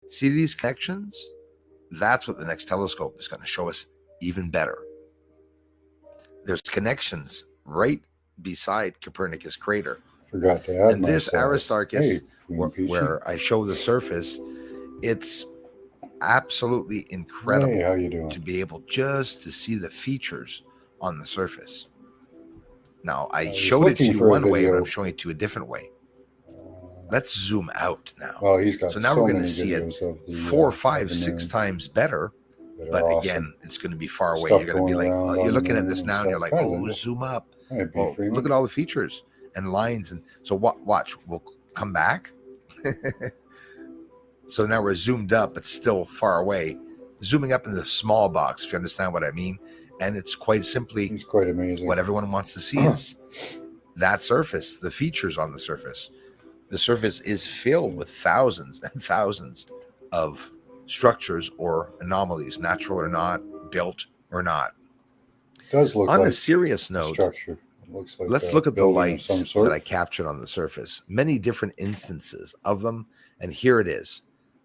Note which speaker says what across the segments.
Speaker 1: See these connections? That's what the next telescope is going to show us even better. There's connections right beside Copernicus crater.
Speaker 2: Forgot to add
Speaker 1: And
Speaker 2: my
Speaker 1: this
Speaker 2: size.
Speaker 1: Aristarchus,
Speaker 2: Hey, Queen Peachy.
Speaker 1: where I show the surface, it's absolutely
Speaker 2: Hey,
Speaker 1: incredible
Speaker 2: how you doing?
Speaker 1: to be able just to see the features on the surface. Now, I
Speaker 2: was
Speaker 1: showed it to
Speaker 2: looking
Speaker 1: you
Speaker 2: for a
Speaker 1: one way, but
Speaker 2: video.
Speaker 1: I'm showing it to you a different way. Let's zoom out now.
Speaker 2: Well, he's got
Speaker 1: So now
Speaker 2: so
Speaker 1: we're going to
Speaker 2: many
Speaker 1: see it
Speaker 2: videos of the
Speaker 1: 4,
Speaker 2: of
Speaker 1: 5,
Speaker 2: the
Speaker 1: 6
Speaker 2: moon
Speaker 1: times better.
Speaker 2: that are
Speaker 1: But
Speaker 2: awesome.
Speaker 1: again, it's going to be far away.
Speaker 2: Stuff
Speaker 1: You're going to be
Speaker 2: going
Speaker 1: like,
Speaker 2: around
Speaker 1: oh, you're
Speaker 2: on
Speaker 1: looking
Speaker 2: the
Speaker 1: at this
Speaker 2: moon
Speaker 1: now and you're
Speaker 2: stuff.
Speaker 1: like,
Speaker 2: Hi,
Speaker 1: oh,
Speaker 2: Linda.
Speaker 1: zoom up.
Speaker 2: Hi, B.
Speaker 1: Well,
Speaker 2: Freeman.
Speaker 1: look at all the features and lines. And so watch, we'll come back. So now we're zoomed up, but still far away. Zooming up in the small box, if you understand what I mean. And it's quite simply
Speaker 2: He's quite amazing.
Speaker 1: what everyone wants to see is that surface, the features on the surface. The surface is filled with thousands and thousands of structures or anomalies, natural or not, built or not.
Speaker 2: It does look
Speaker 1: On
Speaker 2: like
Speaker 1: a serious
Speaker 2: a
Speaker 1: note,
Speaker 2: structure. It looks like
Speaker 1: let's
Speaker 2: a
Speaker 1: look at the
Speaker 2: building of some
Speaker 1: lights
Speaker 2: sort.
Speaker 1: that I captured on the surface. Many different instances of them, and here it is.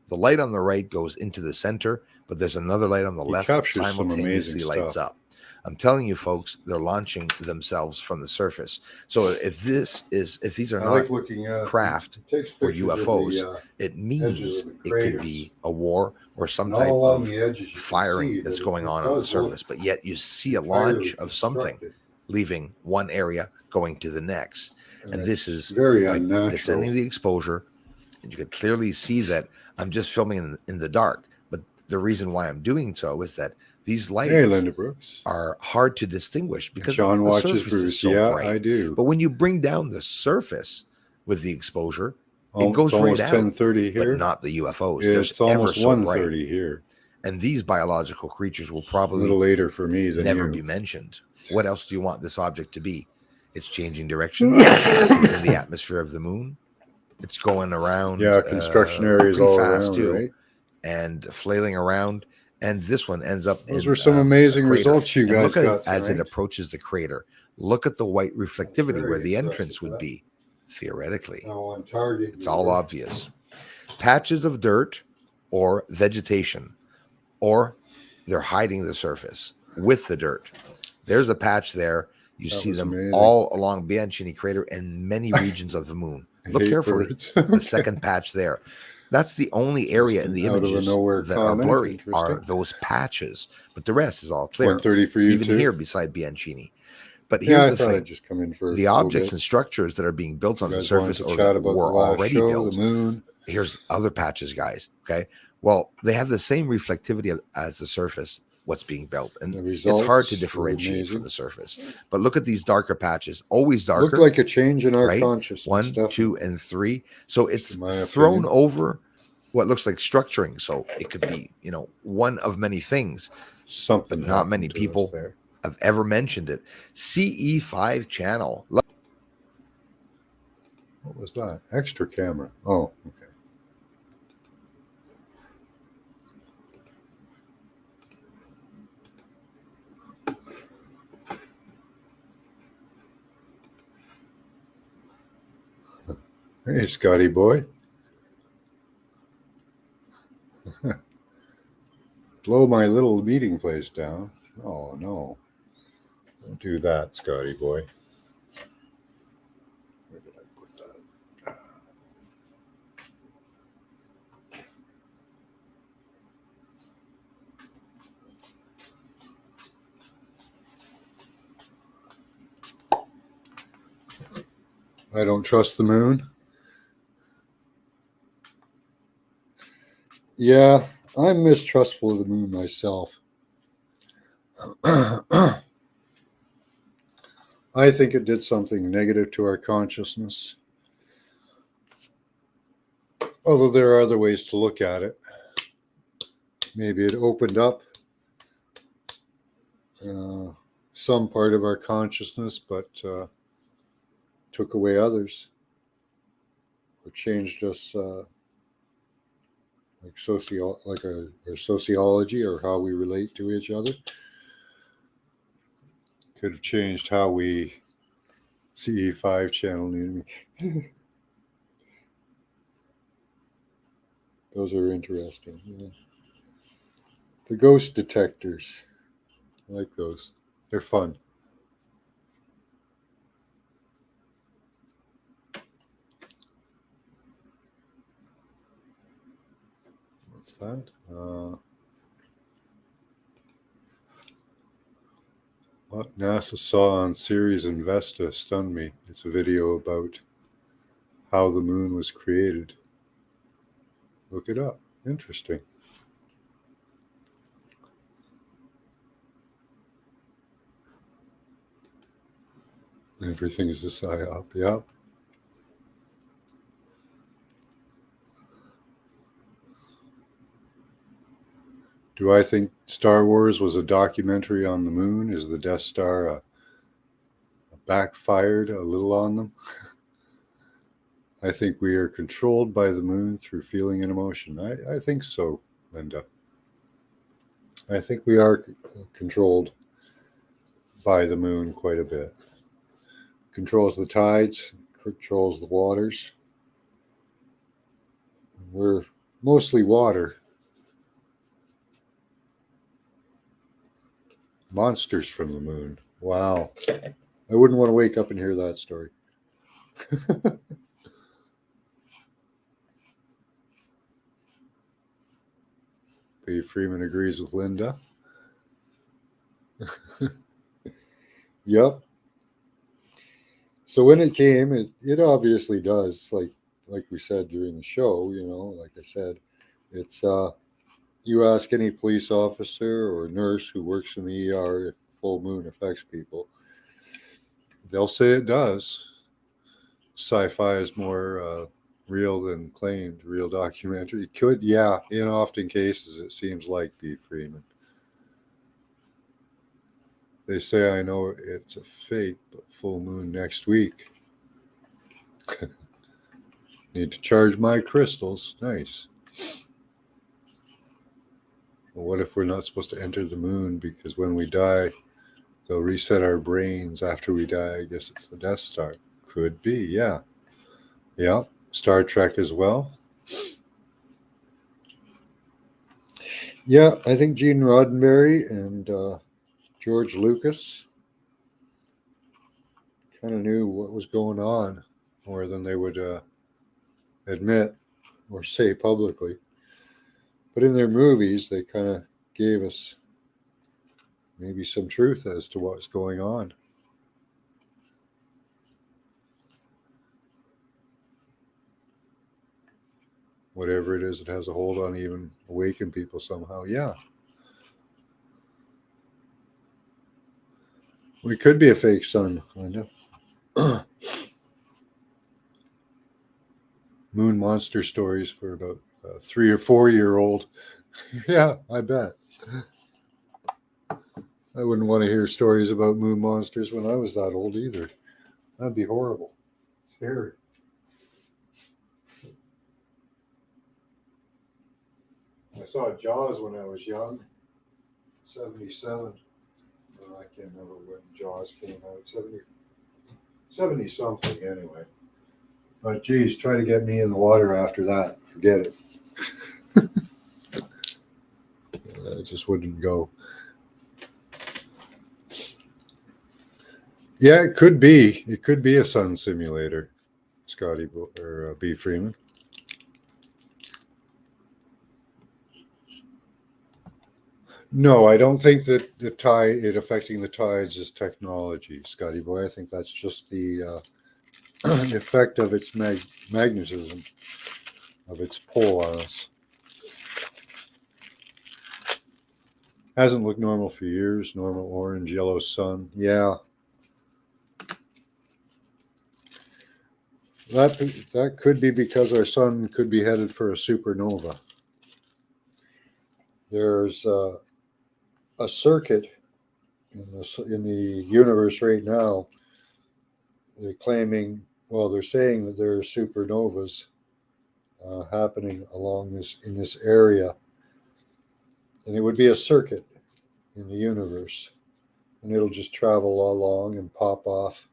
Speaker 1: The light on the right goes into the center, but there's another light on the
Speaker 2: He
Speaker 1: left that
Speaker 2: captures some
Speaker 1: simultaneously
Speaker 2: amazing
Speaker 1: lights
Speaker 2: stuff.
Speaker 1: up. I'm telling you, folks, they're launching themselves from the surface. So if these are
Speaker 2: I
Speaker 1: not
Speaker 2: like looking at
Speaker 1: craft
Speaker 2: it. Takes
Speaker 1: or
Speaker 2: pictures
Speaker 1: UFOs,
Speaker 2: of
Speaker 1: it
Speaker 2: edges
Speaker 1: means
Speaker 2: of the
Speaker 1: it could
Speaker 2: craters.
Speaker 1: be a war or some
Speaker 2: And
Speaker 1: type
Speaker 2: all along
Speaker 1: of
Speaker 2: the edges, you can see
Speaker 1: firing that's
Speaker 2: that
Speaker 1: going
Speaker 2: it
Speaker 1: on the
Speaker 2: does look
Speaker 1: surface. But yet you see a
Speaker 2: entirely
Speaker 1: launch of something
Speaker 2: constructed.
Speaker 1: leaving one area going to the next. And this
Speaker 2: It's
Speaker 1: is
Speaker 2: very
Speaker 1: by
Speaker 2: unnatural.
Speaker 1: descending the exposure. And you can clearly see that I'm just filming in the dark. But the reason why I'm doing so is that these
Speaker 2: Hey,
Speaker 1: lights
Speaker 2: Linda Brooks.
Speaker 1: are hard to distinguish because
Speaker 2: John
Speaker 1: the
Speaker 2: watches
Speaker 1: surface is
Speaker 2: Bruce.
Speaker 1: so
Speaker 2: Yeah,
Speaker 1: bright.
Speaker 2: I do.
Speaker 1: But when you bring down the surface with the exposure, it
Speaker 2: It's
Speaker 1: goes right
Speaker 2: almost
Speaker 1: out.
Speaker 2: 10:30
Speaker 1: But
Speaker 2: here.
Speaker 1: not the UFOs. They're
Speaker 2: It's
Speaker 1: ever
Speaker 2: almost
Speaker 1: so bright.
Speaker 2: 1:30 here.
Speaker 1: And these biological creatures will
Speaker 2: A
Speaker 1: probably
Speaker 2: little later for me than
Speaker 1: never
Speaker 2: you.
Speaker 1: be mentioned. What else do you want this object to be? It's changing direction. It's in the atmosphere of the moon. It's going around.
Speaker 2: Yeah, construction areas
Speaker 1: pretty
Speaker 2: all
Speaker 1: fast
Speaker 2: around,
Speaker 1: too,
Speaker 2: right?
Speaker 1: and flailing around. And this one ends up
Speaker 2: Those
Speaker 1: in
Speaker 2: were some
Speaker 1: a
Speaker 2: amazing
Speaker 1: crater.
Speaker 2: results you
Speaker 1: And
Speaker 2: guys
Speaker 1: look
Speaker 2: got
Speaker 1: as it
Speaker 2: tonight.
Speaker 1: approaches the crater. Look at the white reflectivity
Speaker 2: very
Speaker 1: where the
Speaker 2: impressive,
Speaker 1: entrance would
Speaker 2: that.
Speaker 1: be, theoretically.
Speaker 2: Now on target,
Speaker 1: It's all obvious. Patches of dirt or vegetation, or they're hiding the surface with the dirt. There's a patch there. You
Speaker 2: That
Speaker 1: see
Speaker 2: was
Speaker 1: them
Speaker 2: amazing.
Speaker 1: all along Bianchini crater and many regions of the moon. Look
Speaker 2: Hate
Speaker 1: carefully.
Speaker 2: birds.
Speaker 1: The second patch there. That's the only area in the
Speaker 2: Out of a
Speaker 1: images
Speaker 2: nowhere
Speaker 1: that are
Speaker 2: comment.
Speaker 1: blurry, are
Speaker 2: Interesting.
Speaker 1: those patches. But the rest is all clear.
Speaker 2: 1:30 for you
Speaker 1: Even
Speaker 2: too.
Speaker 1: here beside Bianchini. But
Speaker 2: Yeah,
Speaker 1: here's
Speaker 2: I
Speaker 1: the
Speaker 2: thought
Speaker 1: thing.
Speaker 2: I'd just come in for
Speaker 1: The
Speaker 2: a little
Speaker 1: objects
Speaker 2: bit.
Speaker 1: and structures that are being built
Speaker 2: You
Speaker 1: on the
Speaker 2: guys wanted
Speaker 1: surface
Speaker 2: to
Speaker 1: or
Speaker 2: chat
Speaker 1: that
Speaker 2: about the
Speaker 1: were
Speaker 2: last
Speaker 1: already
Speaker 2: show,
Speaker 1: built.
Speaker 2: the moon.
Speaker 1: Here's other patches, guys. Okay. Well, they have the same reflectivity as the surface, what's being built. And
Speaker 2: The
Speaker 1: it's hard to
Speaker 2: results were
Speaker 1: differentiate from
Speaker 2: amazing.
Speaker 1: the surface. But look at these darker patches, always
Speaker 2: Looked
Speaker 1: darker,
Speaker 2: like a change in our
Speaker 1: right?
Speaker 2: consciousness.
Speaker 1: 1,
Speaker 2: Definitely.
Speaker 1: 2, and 3. So
Speaker 2: Just
Speaker 1: it's
Speaker 2: in my
Speaker 1: thrown
Speaker 2: opinion.
Speaker 1: over what looks like structuring. So it could be, one of many things,
Speaker 2: Something
Speaker 1: but not many
Speaker 2: happened to us
Speaker 1: people
Speaker 2: there.
Speaker 1: have ever mentioned it. CE5 channel.
Speaker 2: What was that? Extra camera. Oh, okay. Hey, Scotty boy. Blow my little meeting place down. Oh, no. Don't do that, Scotty boy. Where did I put that? I don't trust the moon. Yeah, I'm mistrustful of the moon myself. I think it did something negative to our consciousness. Although there are other ways to look at it. Maybe it opened up some part of our consciousness, but took away others, or changed us, like our sociology or how we relate to each other. Could have changed how we CE5 channel needed me. Those are interesting. Yeah. The ghost detectors. I like those. They're fun. What's that? What NASA saw on Ceres and Vesta stunned me. It's a video about how the moon was created. Look it up. Interesting. Everything is a psyop. Yep. Do I think Star Wars was a documentary on the moon? Is the Death Star backfired a little on them? I think we are controlled by the moon through feeling and emotion. I think so, Linda. I think we are controlled by the moon quite a bit. Controls the tides, controls the waters. We're mostly water. Monsters from the moon. Wow. I wouldn't want to wake up and hear that story. B. Freeman agrees with Linda. Yep. So when it came, it obviously does, like we said during the show, like I said, it's you ask any police officer or nurse who works in the ER if full moon affects people, they'll say it does. Sci-fi is more real than claimed, real documentary. It could, yeah, in often cases it seems like B. Freeman. They say I know it's a fake, but full moon next week. Need to charge my crystals. Nice. Well, what if we're not supposed to enter the moon because when we die, they'll reset our brains after we die? I guess it's the Death Star. Could be, yeah. Yeah. Star Trek as well. Yeah, I think Gene Roddenberry and George Lucas kind of knew what was going on more than they would admit or say publicly. But in their movies, they kind of gave us maybe some truth as to what's going on. Whatever it is, it has a hold on even awaken people somehow. Yeah. We could be a fake sun, Linda. Moon monster stories for about 3 or 4 year old. Yeah, I bet. I wouldn't want to hear stories about moon monsters when I was that old either. That'd be horrible. Scary. I saw Jaws when I was young, 77. I can't remember when Jaws came out, 70 something anyway. But geez, try to get me in the water after that. Forget it. I just wouldn't go. Yeah, it could be. It could be a sun simulator, Scotty or B. Freeman. No, I don't think that it affecting the tides is technology, Scotty boy. I think that's just the effect of its magnetism, of its pull on us. Hasn't looked normal for years. Normal orange, yellow sun. Yeah. That could be because our sun could be headed for a supernova. There's a circuit in the universe right now. They're claiming, well, they're saying that there are supernovas happening in this area, and it would be a circuit in the universe, and it'll just travel along and pop off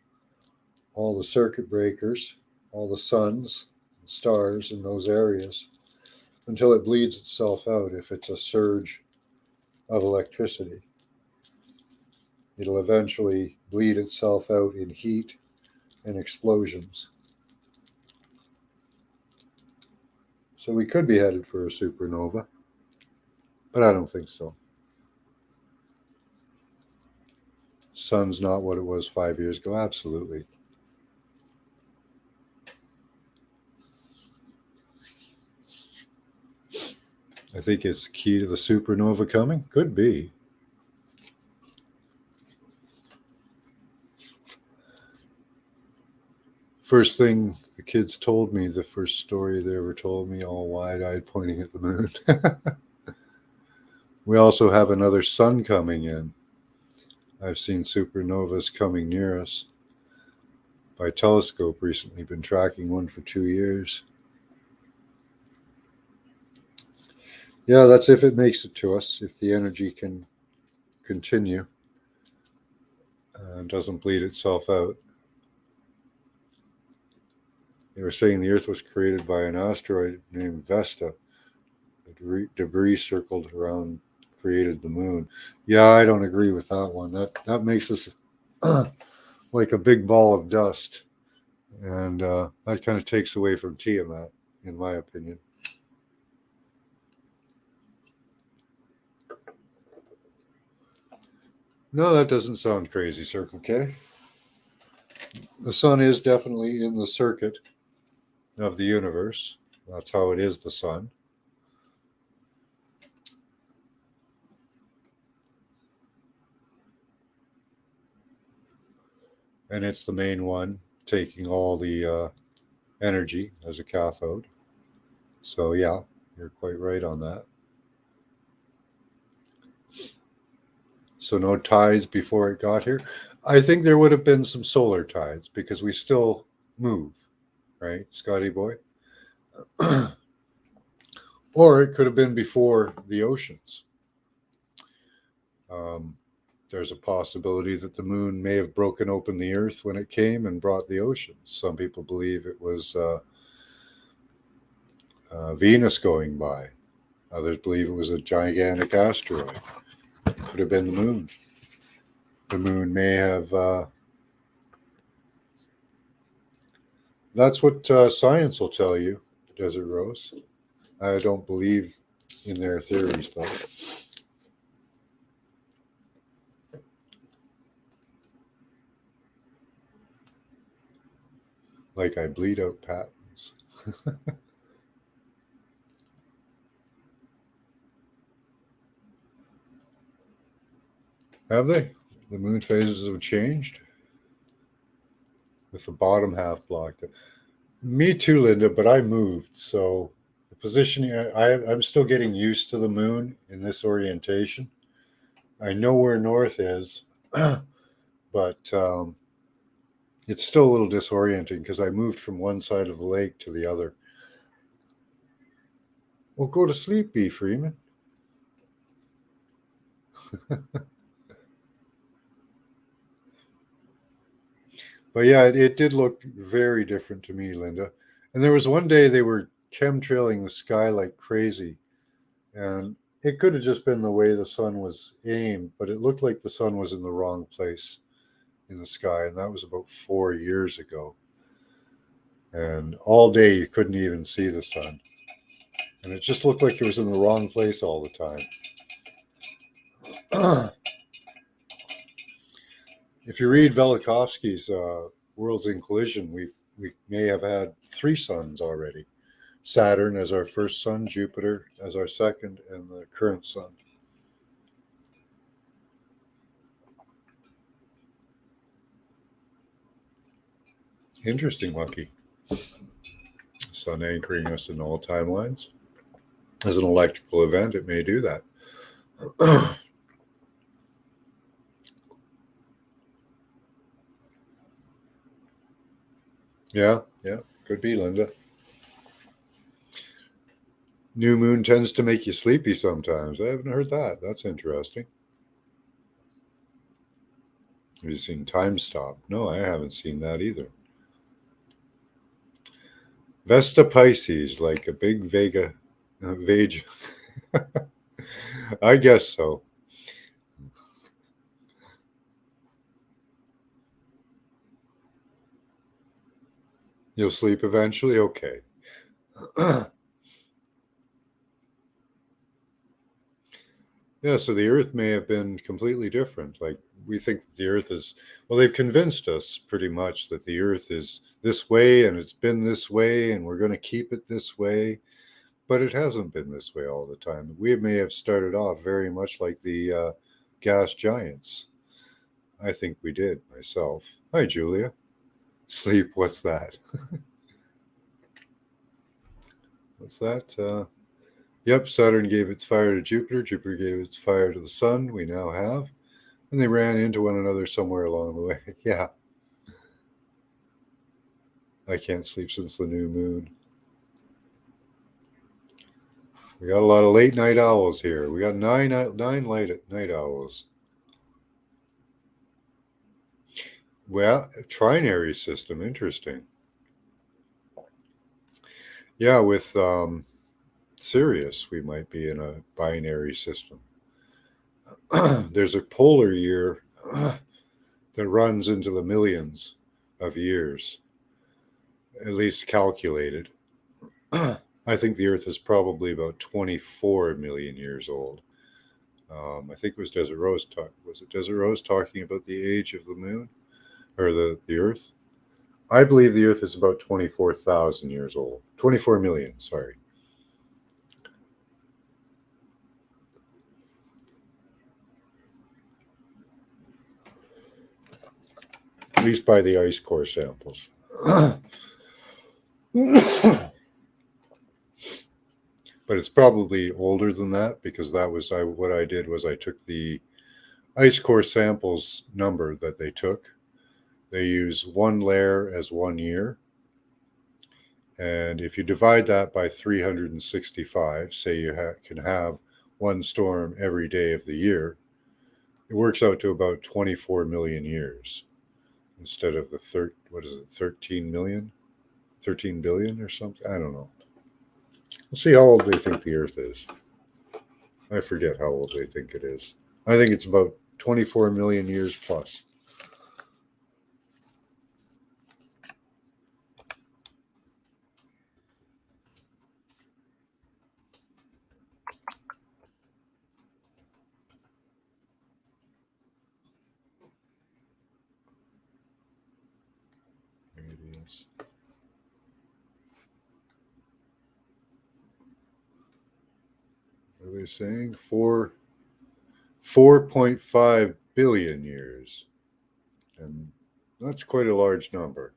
Speaker 2: all the circuit breakers, all the suns and stars in those areas. until it bleeds itself out. If it's a surge of electricity, it'll eventually bleed itself out in heat and explosions. So we could be headed for a supernova, but I don't think so. Sun's not what it was 5 years ago. Absolutely. I think it's key to the supernova coming. Could be. First thing the kids told me, the first story they ever told me, all wide-eyed pointing at the moon. We also have another sun coming in. I've seen supernovas coming near us by telescope recently, been tracking one for 2 years. Yeah, that's if it makes it to us, if the energy can continue and doesn't bleed itself out. They were saying the Earth was created by an asteroid named Vesta. Debris circled around, created the moon. Yeah, I don't agree with that one. That makes us like a big ball of dust. And that kind of takes away from Tiamat, in my opinion. No, that doesn't sound crazy, Circle K. The sun is definitely in the circuit of the universe. That's how it is, the sun. And it's the main one, taking all the energy as a cathode. So yeah, you're quite right on that. So no tides before it got here. I think there would have been some solar tides because we still move, right, Scotty boy? Or it could have been before the oceans. There's a possibility that the moon may have broken open the earth when it came and brought the oceans. Some people believe it was Venus going by. Others believe it was a gigantic asteroid. Could have been the moon. The moon may have... that's what science will tell you, Desert Rose. I don't believe in their theories, though. Like I bleed out patents. Have they? The moon phases have changed? With the bottom half blocked. Me too, Linda, but I moved. So the positioning, I'm still getting used to the moon in this orientation. I know where north is, but it's still a little disorienting because I moved from one side of the lake to the other. Well, go to sleep, B. Freeman. But yeah, it did look very different to me, Linda. And there was one day they were chemtrailing the sky like crazy. And it could have just been the way the sun was aimed, but it looked like the sun was in the wrong place in the sky. And that was about 4 years ago. And all day you couldn't even see the sun. And it just looked like it was in the wrong place all the time. If you read Velikovsky's Worlds in Collision, we may have had 3 suns already. Saturn as our first sun, Jupiter as our second, and the current sun. Interesting, Lucky. Sun anchoring us in all timelines. As an electrical event, it may do that. Yeah, could be, Linda. New moon tends to make you sleepy sometimes. I haven't heard that. That's interesting. Have you seen Time Stop? No, I haven't seen that either. Vesta Pisces, like a big Vega Vage. I guess so. You'll sleep eventually? Okay. Yeah, so the Earth may have been completely different. Like, we think the Earth is, well, they've convinced us pretty much that the Earth is this way and it's been this way and we're going to keep it this way. But it hasn't been this way all the time. We may have started off very much like the gas giants. I think we did myself. Hi, Julia. Sleep, what's that? What's that? Yep, Saturn gave its fire to Jupiter. Jupiter gave its fire to the sun. We now have. And they ran into one another somewhere along the way. Yeah. I can't sleep since the new moon. We got a lot of late night owls here. We got nine late night owls. Well, trinary system, interesting. Yeah, with Sirius, we might be in a binary system. There's a polar year that runs into the millions of years, at least calculated. I think the Earth is probably about 24 million years old. I think it was Desert Rose was it Desert Rose talking about the age of the moon or the Earth? I believe the Earth is about 24,000 years old. 24 million, sorry. At least by the ice core samples. But it's probably older than that because that was what I did was I took the ice core samples number that they took. They use one layer as 1 year. And if you divide that by 365, say you can have one storm every day of the year, it works out to about 24 million years instead of the 13 million, 13 billion or something. I don't know. We'll see how old they think the Earth is. I forget how old they think it is. I think it's about 24 million years plus. Radius. What are they saying? 4.5 billion years. And that's quite a large number.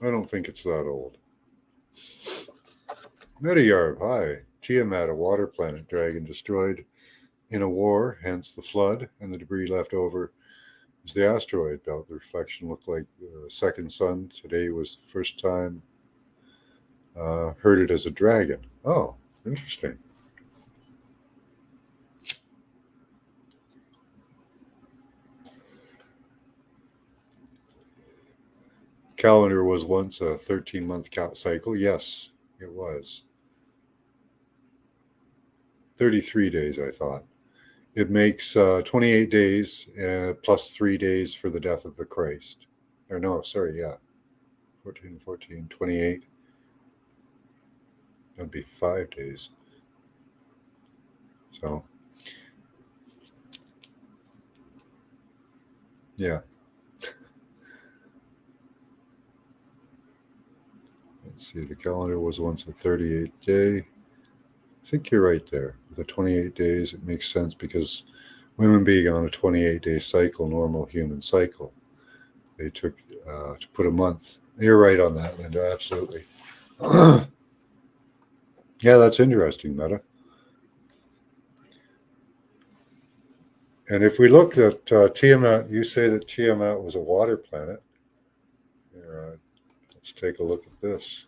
Speaker 2: I don't think it's that old. Metayarb, hi. Tiamat, a water planet dragon destroyed in a war, hence the flood, and the debris left over is the asteroid belt. The reflection looked like the second sun. Today was the first time heard it as a dragon. Oh, interesting. Calendar was once a 13-month cycle. Yes, it was. 33 days, I thought. It makes 28 days plus 3 days for the death of the Christ. Or no, sorry, yeah. 14, 28. That'd be 5 days. So, yeah. Let's see, the calendar was once a 38 day. I think you're right there. With the 28 days, it makes sense because women being on a 28-day cycle, normal human cycle, they took to put a month. You're right on that, Linda, absolutely. Yeah, that's interesting, Meta. And if we looked at Tiamat, you say that Tiamat was a water planet. Here, let's take a look at this.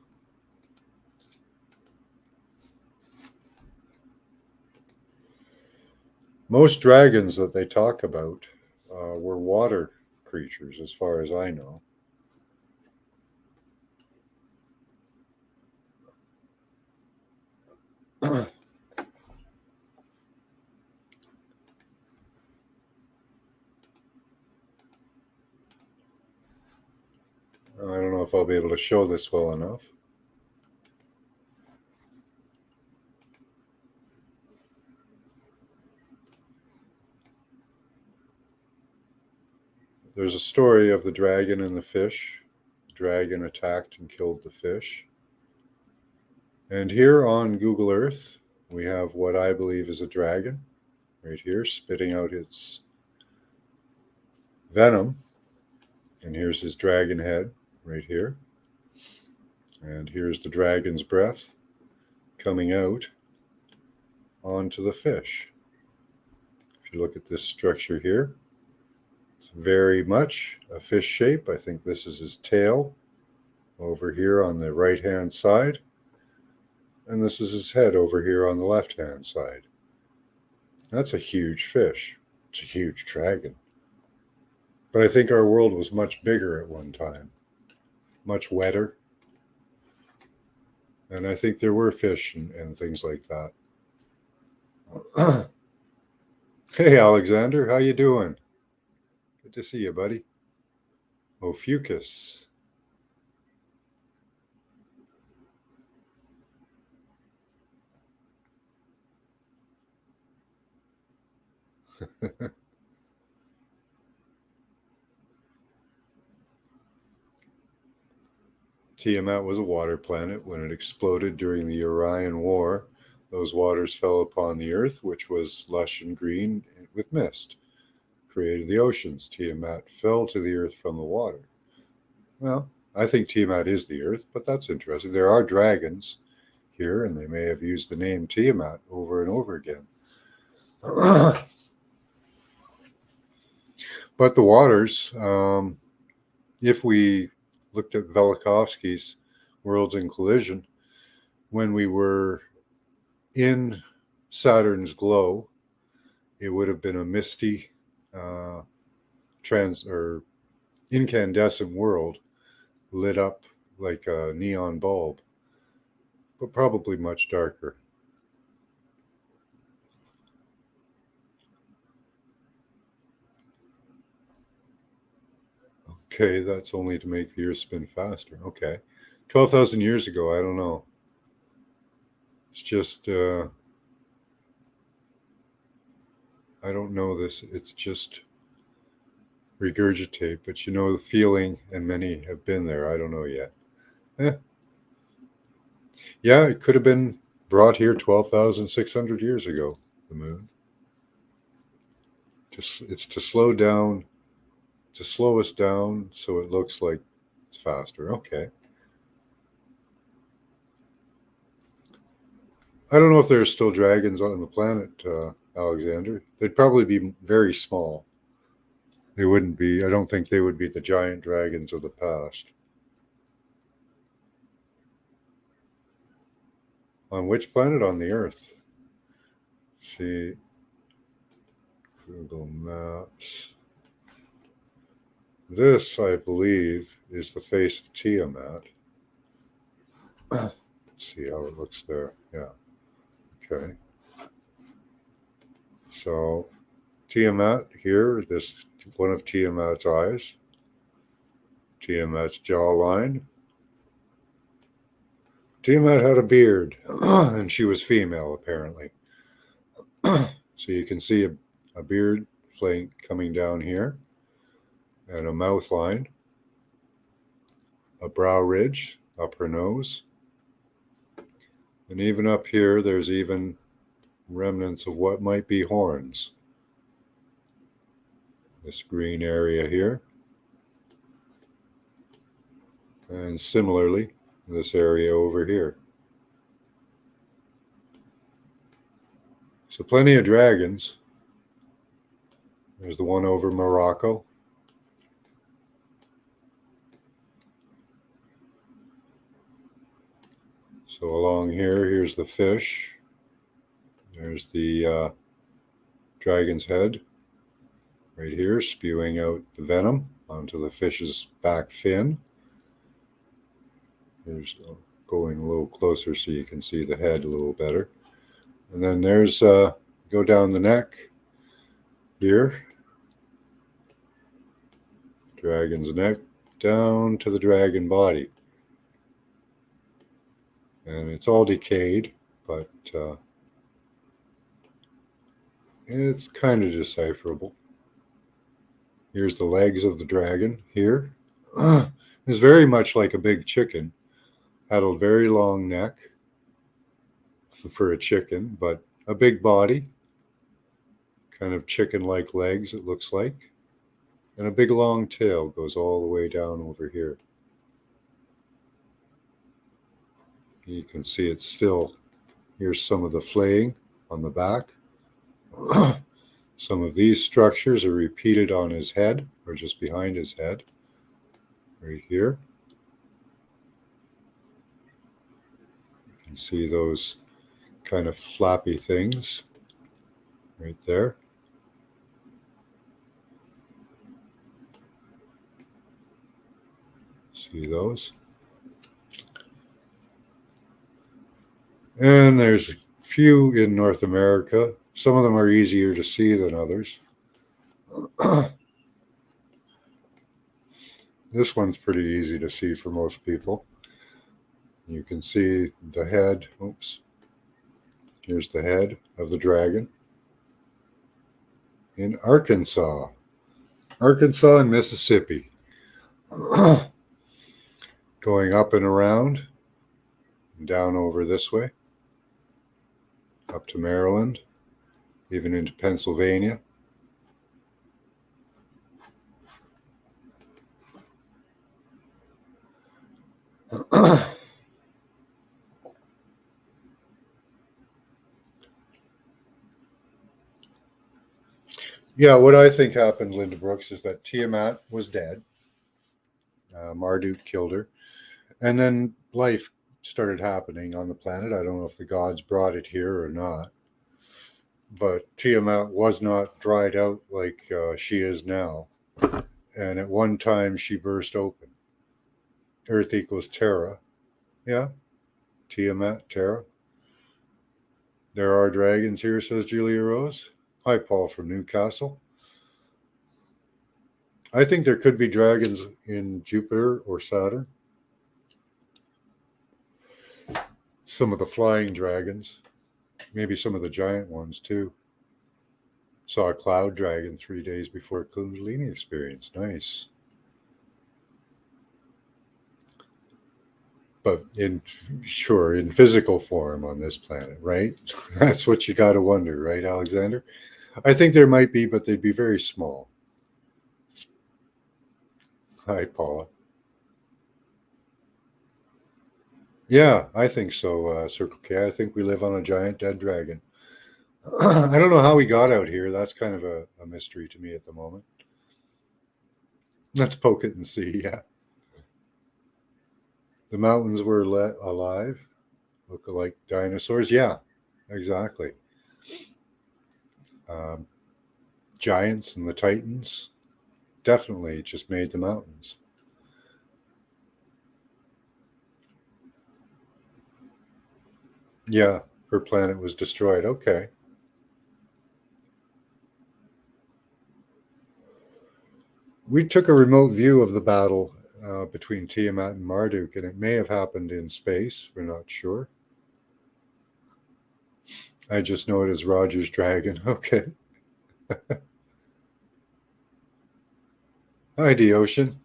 Speaker 2: Most dragons that they talk about were water creatures, as far as I know. I don't know if I'll be able to show this well enough. There's a story of the dragon and the fish. The dragon attacked and killed the fish. And here on Google Earth, we have what I believe is a dragon right here, spitting out its venom. And here's his dragon head right here. And here's the dragon's breath coming out onto the fish. If you look at this structure here, it's very much a fish shape. I think this is his tail over here on the right-hand side. And this is his head over here on the left-hand side. That's a huge fish. It's a huge dragon. But I think our world was much bigger at one time, much wetter. And I think there were fish and things like that. Hey, Alexander, how you doing? Good to see you, buddy. Ophiuchus. Tiamat was a water planet. When it exploded during the Orion War, those waters fell upon the Earth, which was lush and green with mist, created the oceans. Tiamat fell to the Earth from the water. Well, I think Tiamat is the Earth, but that's interesting. There are dragons here, and they may have used the name Tiamat over and over again. But the waters, if we looked at Velikovsky's Worlds in Collision, when we were in Saturn's glow, it would have been a misty, incandescent world lit up like a neon bulb, but probably much darker. Okay, that's only to make the Earth spin faster. Okay. 12,000 years ago, I don't know. It's just, I don't know this. It's just regurgitate, but you know the feeling, and many have been there. I don't know yet. Yeah, it could have been brought here 12,600 years ago, the moon. It's to slow down, to slow us down so it looks like it's faster. Okay. I don't know if there's still dragons on the planet, Alexander. They'd probably be very small. They wouldn't be, I don't think they would be the giant dragons of the past. On which planet? On the Earth. See, Google Maps. This, I believe, is the face of Tiamat. Let's see how it looks there. Yeah. Okay. So Tiamat here, this one of Tiamat's eyes. Tiamat's jawline. Tiamat had a beard, and she was female, apparently. So you can see a beard flake coming down here, and a mouth line, a brow ridge up her nose, and even up here, there's even remnants of what might be horns. This green area here. And similarly, this area over here. So plenty of dragons. There's the one over Morocco. So along here, here's the fish. There's the dragon's head right here, spewing out the venom onto the fish's back fin. There's going a little closer so you can see the head a little better. And then there's go down the neck here. Dragon's neck down to the dragon body. And it's all decayed, but it's kind of decipherable. Here's the legs of the dragon here. It's very much like a big chicken. Had a very long neck for a chicken, but a big body. Kind of chicken-like legs, it looks like. And a big long tail goes all the way down over here. You can see it's still, here's some of the flaying on the back. Some of these structures are repeated on his head, or just behind his head, right here. You can see those kind of flappy things right there. See those? And there's a few in North America. Some of them are easier to see than others. This one's pretty easy to see for most people. You can see the head. Oops. Here's the head of the dragon in Arkansas. Arkansas and Mississippi. Going up and around, and down over this way, up to Maryland, even into Pennsylvania. Yeah, what I think happened, Linda Brooks, is that Tiamat was dead. Marduk killed her. And then life started happening on the planet. I don't know if the gods brought it here or not. But Tiamat was not dried out like she is now. And at one time, she burst open. Earth equals Terra. Yeah, Tiamat, Terra. There are dragons here, says Julia Rose. Hi, Paul from Newcastle. I think there could be dragons in Jupiter or Saturn. Some of the flying dragons, maybe some of the giant ones too. Saw a cloud dragon 3 days before Kundalini experience. Nice. But in physical form on this planet, right? That's what you got to wonder, right, Alexander? I think there might be, but they'd be very small. Hi, Paula. Yeah, I think so, Circle K. I think we live on a giant dead dragon. I don't know how we got out here. That's kind of a mystery to me at the moment. Let's poke it and see, yeah. The mountains were alive, look like dinosaurs. Yeah, exactly. Giants and the Titans definitely just made the mountains. Yeah, her planet was destroyed. Okay. We took a remote view of the battle between Tiamat and Marduk, and it may have happened in space. We're not sure. I just know it as Roger's dragon. Okay. Hi, D-Ocean.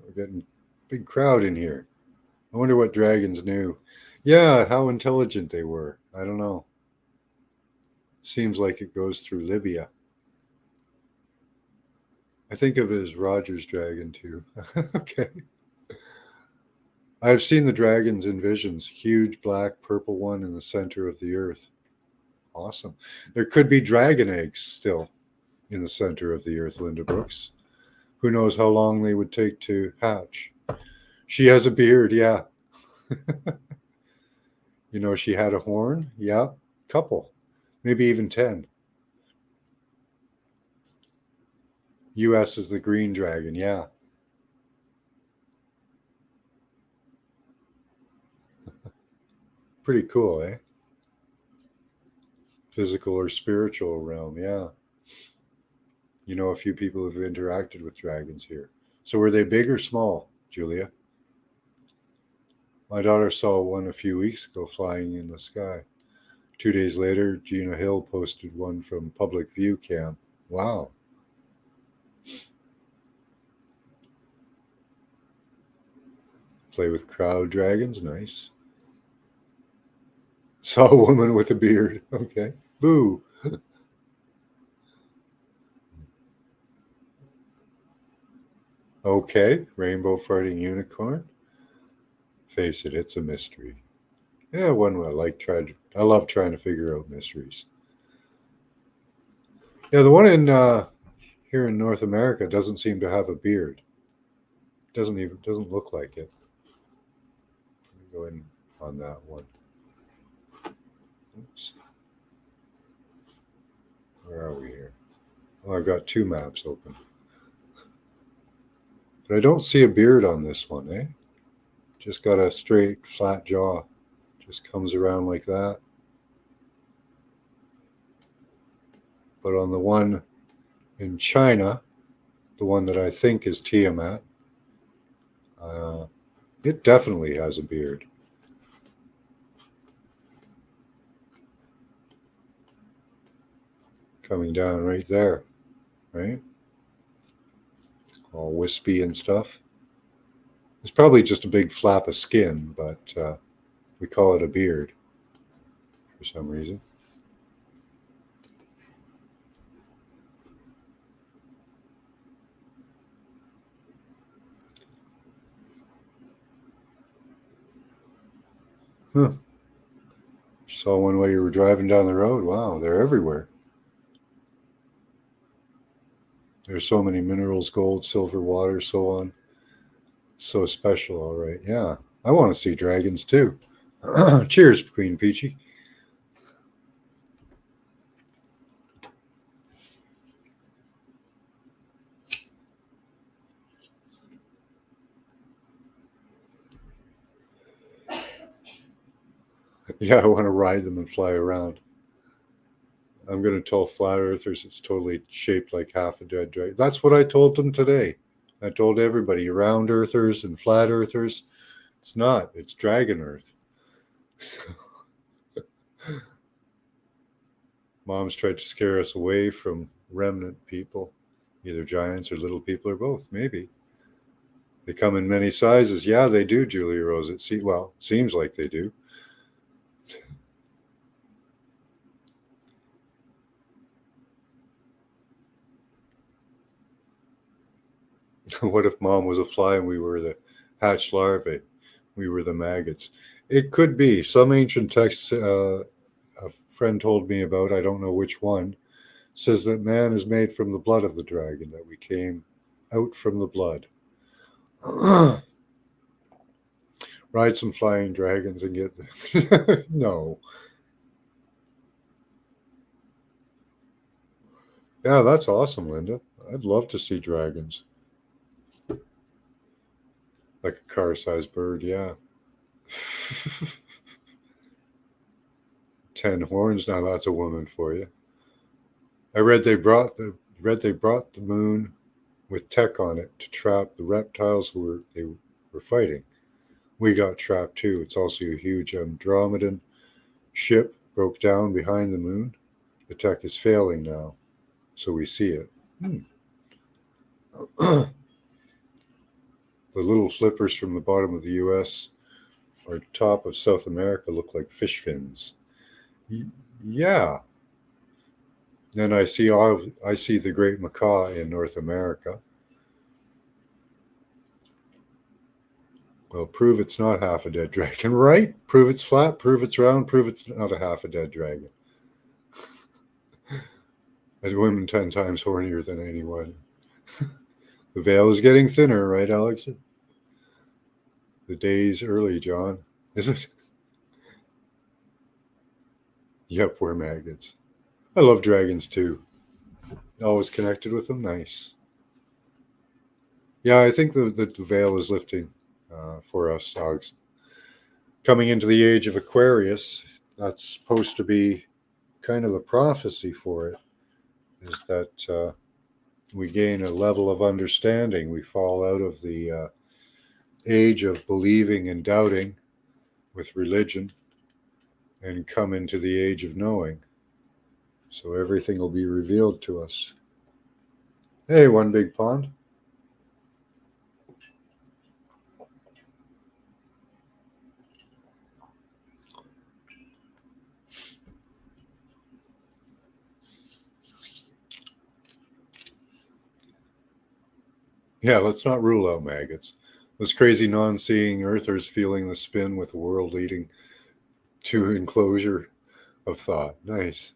Speaker 2: We're getting a big crowd in here. I wonder what dragons knew. Yeah, how intelligent they were. I don't know. Seems like it goes through Libya. I think of it as Roger's dragon too. Okay. I've seen the dragons in visions. Huge black purple one in the center of the earth. Awesome. There could be dragon eggs still in the center of the earth, Linda Brooks. Who knows how long they would take to hatch. She has a beard, yeah. You know, she had a horn, yeah. Couple, maybe even 10. US is the green dragon, yeah. Pretty cool, eh? physical or spiritual realm. Yeah. You know, a few people have interacted with dragons here. So were they big or small, Julia? My daughter saw one a few weeks ago flying in the sky. 2 days later, Gina Hill posted one from Public View Camp. Wow. Play with crowd dragons. Nice. Saw a woman with a beard. Okay. Boo. Okay. Rainbow farting unicorn. Face it, it's a mystery. Yeah, one I love trying to figure out mysteries. Yeah, the one in here in North America doesn't seem to have a beard. Doesn't look like it. Let me go in on that one. Oops. Where are we here? Oh, I've got two maps open. But I don't see a beard on this one, eh? Just got a straight, flat jaw. Just comes around like that. But on the one in China, the one that I think is Tiamat, it definitely has a beard. Coming down right there, right? All wispy and stuff. It's probably just a big flap of skin, but we call it a beard for some reason. Huh. Saw one while you were driving down the road. Wow, they're everywhere. There's so many minerals, gold, silver, water, so on. So special, all right. Yeah, I want to see dragons too. Cheers, Queen Peachy. Yeah, I want to ride them and fly around. I'm going to tell flat earthers it's totally shaped like half a dead dragon. That's what I told them today. I told everybody, round earthers and flat earthers, it's not. It's dragon earth. Mom's tried to scare us away from remnant people, either giants or little people or both, maybe. They come in many sizes. Yeah, they do, Julia Rose. It seems like they do. What if Mom was a fly and we were the hatched larvae? We were the maggots. It could be. Some ancient texts a friend told me about, I don't know which one, says that man is made from the blood of the dragon, that we came out from the blood. Ride some flying dragons and get... No. Yeah, that's awesome, Linda. I'd love to see dragons. Like a car-sized bird, yeah. 10 horns, now that's a woman for you. I read they brought the moon with tech on it to trap the reptiles they were fighting. We got trapped too. It's also a huge Andromedan ship broke down behind the moon. The tech is failing now, so we see it. The little flippers from the bottom of the U.S. or top of South America look like fish fins. Yeah. Then I see the great macaw in North America. Well, prove it's not half a dead dragon, right? Prove it's flat, prove it's round, prove it's not a half a dead dragon. A woman 10 times hornier than anyone. The veil is getting thinner, right, Alex? The day's early, John. Is it? Yep, we're maggots. I love dragons too. Always connected with them. Nice. Yeah, I think the veil is lifting for us, Alex. Coming into the age of Aquarius, that's supposed to be kind of the prophecy for it is that we gain a level of understanding. We fall out of the age of believing and doubting with religion and come into the age of knowing. So everything will be revealed to us. Hey, One Big Pond. Yeah, let's not rule out maggots. Those crazy non-seeing earthers feeling the spin with the world leading to enclosure of thought. Nice.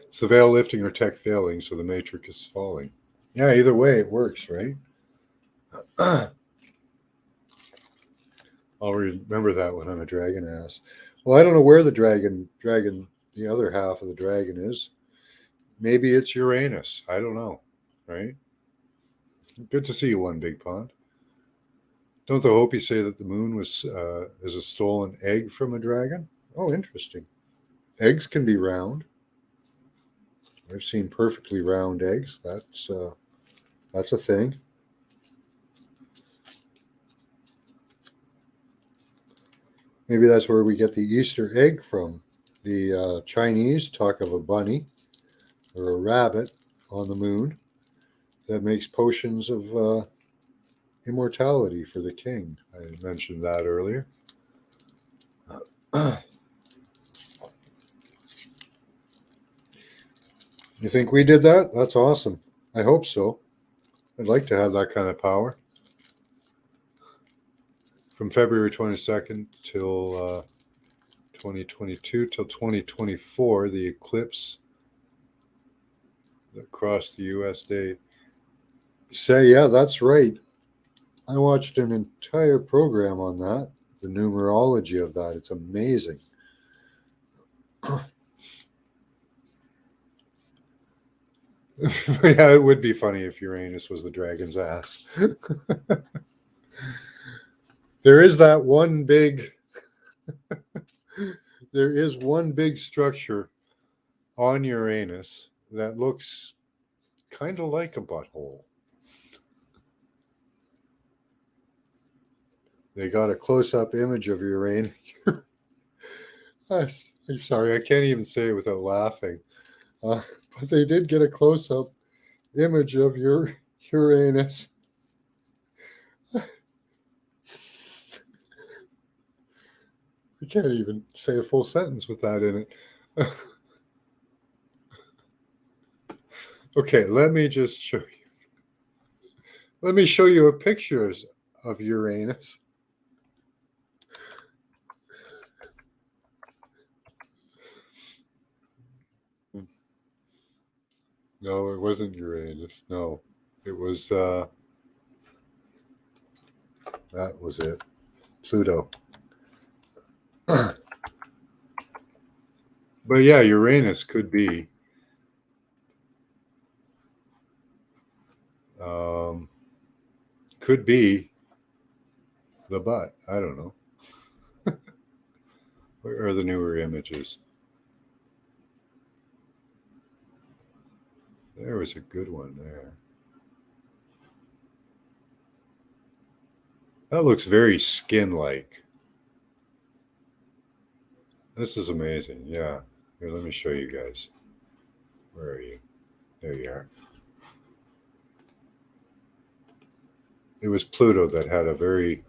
Speaker 2: It's the veil lifting or tech failing, so the matrix is falling. Yeah, either way it works, right? I'll remember that when I'm a dragon ass. Well, I don't know where the dragon, the other half of the dragon is. Maybe it's Uranus. I don't know, right? Good to see you, One Big Pond. Don't the Hopi say that the moon is a stolen egg from a dragon? Oh, interesting. Eggs can be round. I've seen perfectly round eggs. That's a thing. Maybe that's where we get the Easter egg from. The Chinese talk of a bunny or a rabbit on the moon that makes potions of immortality for the king. I mentioned that earlier. You think we did that? That's awesome. I hope so. I'd like to have that kind of power. From February 22nd till 2022 till 2024, the eclipse that crossed the U.S. day. Yeah, that's right. I watched an entire program on that, the numerology of that. It's amazing. Yeah, it would be funny if Uranus was the dragon's ass. There is that one big there is one big structure on Uranus that looks kind of like a butthole. They got a close-up image of Uranus. I'm sorry, I can't even say it without laughing. But they did get a close-up image of your Uranus. I can't even say a full sentence with that in it. Okay, let me just show you. Let me show you a picture of Uranus. No, it wasn't Uranus. No, it was, that was it. Pluto. But yeah, Uranus could be the butt. I don't know. Where are the newer images? There was a good one there. That looks very skin-like. This is amazing. Yeah. Here, let me show you guys. Where are you? There you are. It was Pluto that had a very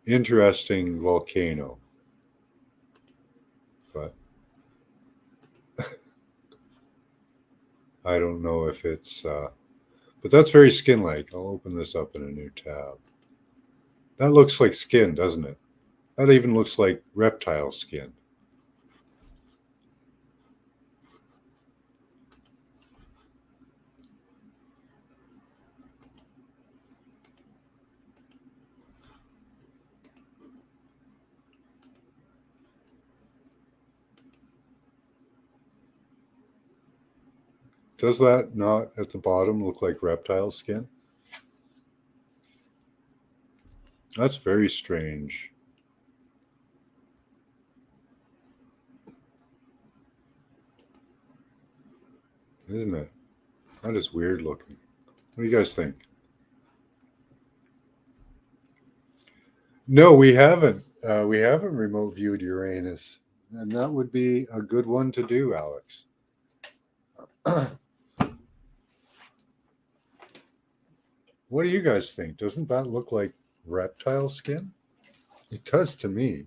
Speaker 2: interesting volcano. But I don't know if it's... but that's very skin-like. I'll open this up in a new tab. That looks like skin, doesn't it? That even looks like reptile skin. Does that not at the bottom look like reptile skin? That's very strange. isn't it? That is weird looking. What do you guys think? No, we haven't. We haven't remote viewed Uranus, and that would be a good one to do, Alex. What do you guys think? Doesn't that look like reptile skin? It does to me.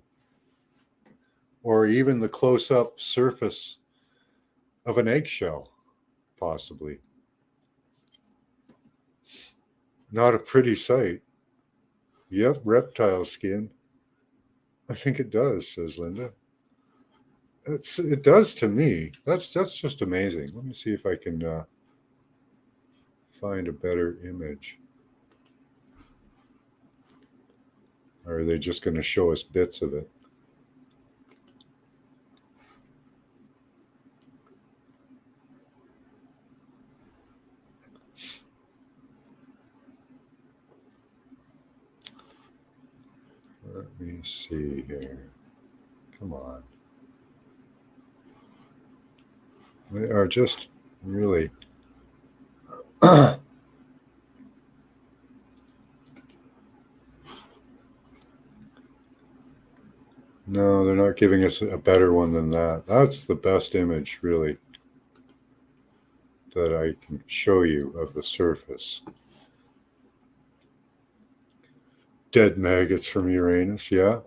Speaker 2: Or even the close-up surface of an eggshell, possibly. Not a pretty sight. Yep, reptile skin. I think it does, says Linda. It does to me. That's just amazing. Let me see if I can find a better image. Or are they just going to show us bits of it? Let me see here. Come on. They are just really. No, they're not giving us a better one than that. That's the best image, really, that I can show you of the surface. Dead maggots from Uranus, yeah.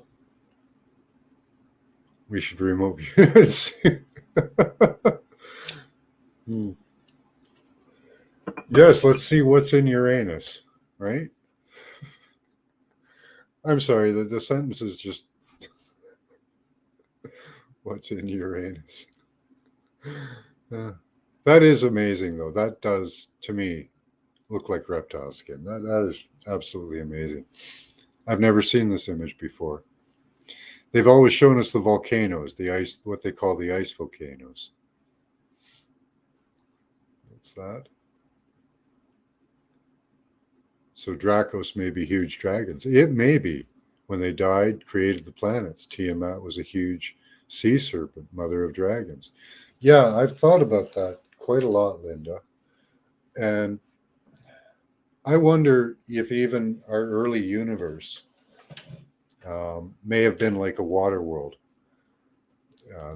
Speaker 2: We should remote view it. Yes, let's see what's in Uranus, right? I'm sorry, the sentence is just what's in Uranus. That is amazing, though. That does, to me, look like reptile skin. That is absolutely amazing. I've never seen this image before. They've always shown us the volcanoes, the ice, what they call the ice volcanoes. What's that? So Dracos may be huge dragons. It may be. When they died, created the planets. Tiamat was a huge sea serpent, mother of dragons. Yeah, I've thought about that quite a lot, Linda. And I wonder if even our early universe may have been like a water world.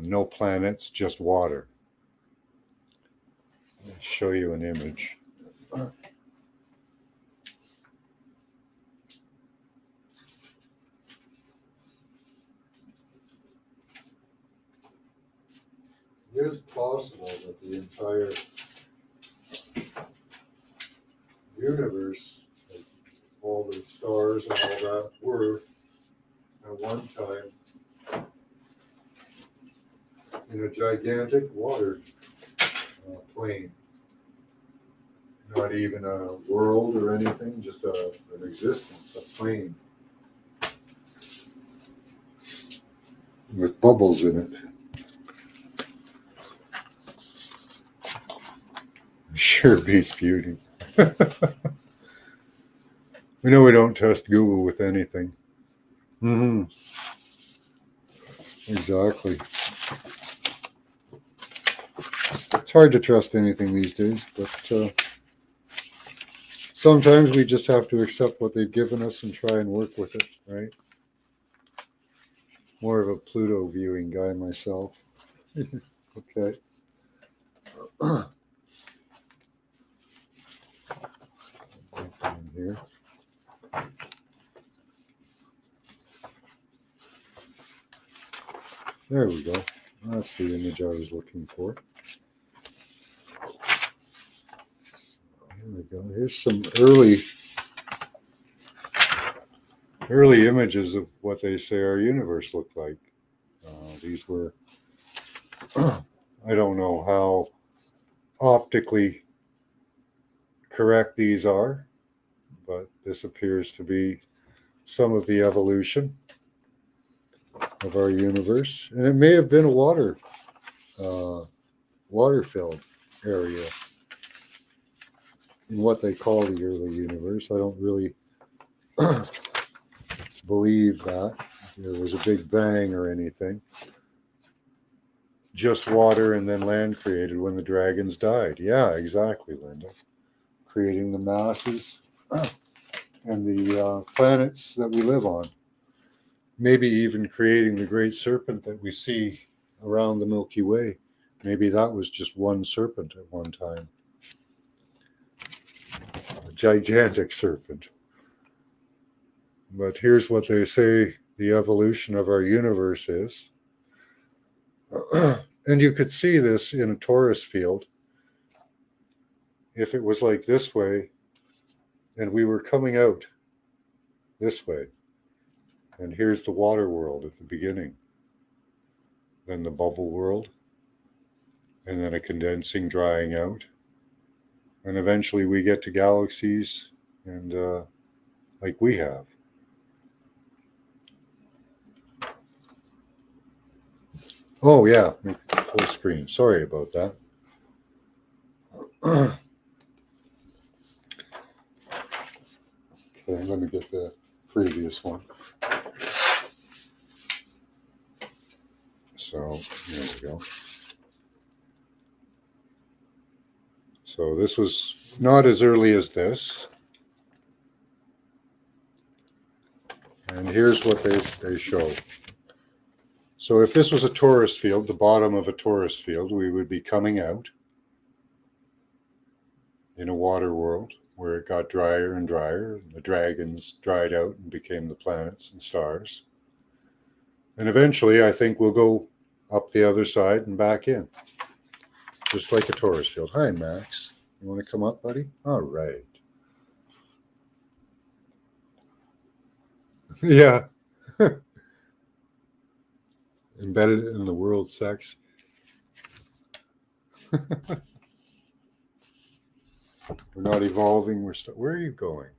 Speaker 2: No planets, just water. Let me show you an image. It is possible that the entire universe, like all the stars and all that, were at one time in a gigantic water plane. Not even a world or anything, just an existence, a plane with bubbles in it. Sure beats beauty. We know we don't trust Google with anything. Mm-hmm. Exactly. It's hard to trust anything these days, but sometimes we just have to accept what they've given us and try and work with it, right? More of a Pluto viewing guy myself. Okay. Here. There we go. That's the image I was looking for. Here we go. Here's some early images of what they say our universe looked like. These were, I don't know how optically correct these are, but this appears to be some of the evolution of our universe. And it may have been a water-filled area in what they call the early universe. I don't really believe that there was a big bang or anything. just water and then land created when the dragons died. Yeah, exactly, Linda. Creating the masses and the planets that we live on. Maybe even creating the great serpent that we see around the Milky Way. Maybe that was just one serpent at one time. A gigantic serpent. But here's what they say the evolution of our universe is. And you could see this in a torus field. If it was like this way, and we were coming out this way, and here's the water world at the beginning, then the bubble world, and then a condensing, drying out, and eventually we get to galaxies, and like we have. Oh yeah, full screen. Sorry about that. Okay, let me get the previous one. So there we go. So this was not as early as this. And here's what they show. So if this was a torus field, the bottom of a torus field, we would be coming out in a water world where it got drier and drier. The dragons dried out and became the planets and stars. And eventually, I think we'll go up the other side and back in, just like a torus field. Hi, Max. You want to come up, buddy? All right. Yeah. Embedded in the world sex. We're not evolving. Where are you going?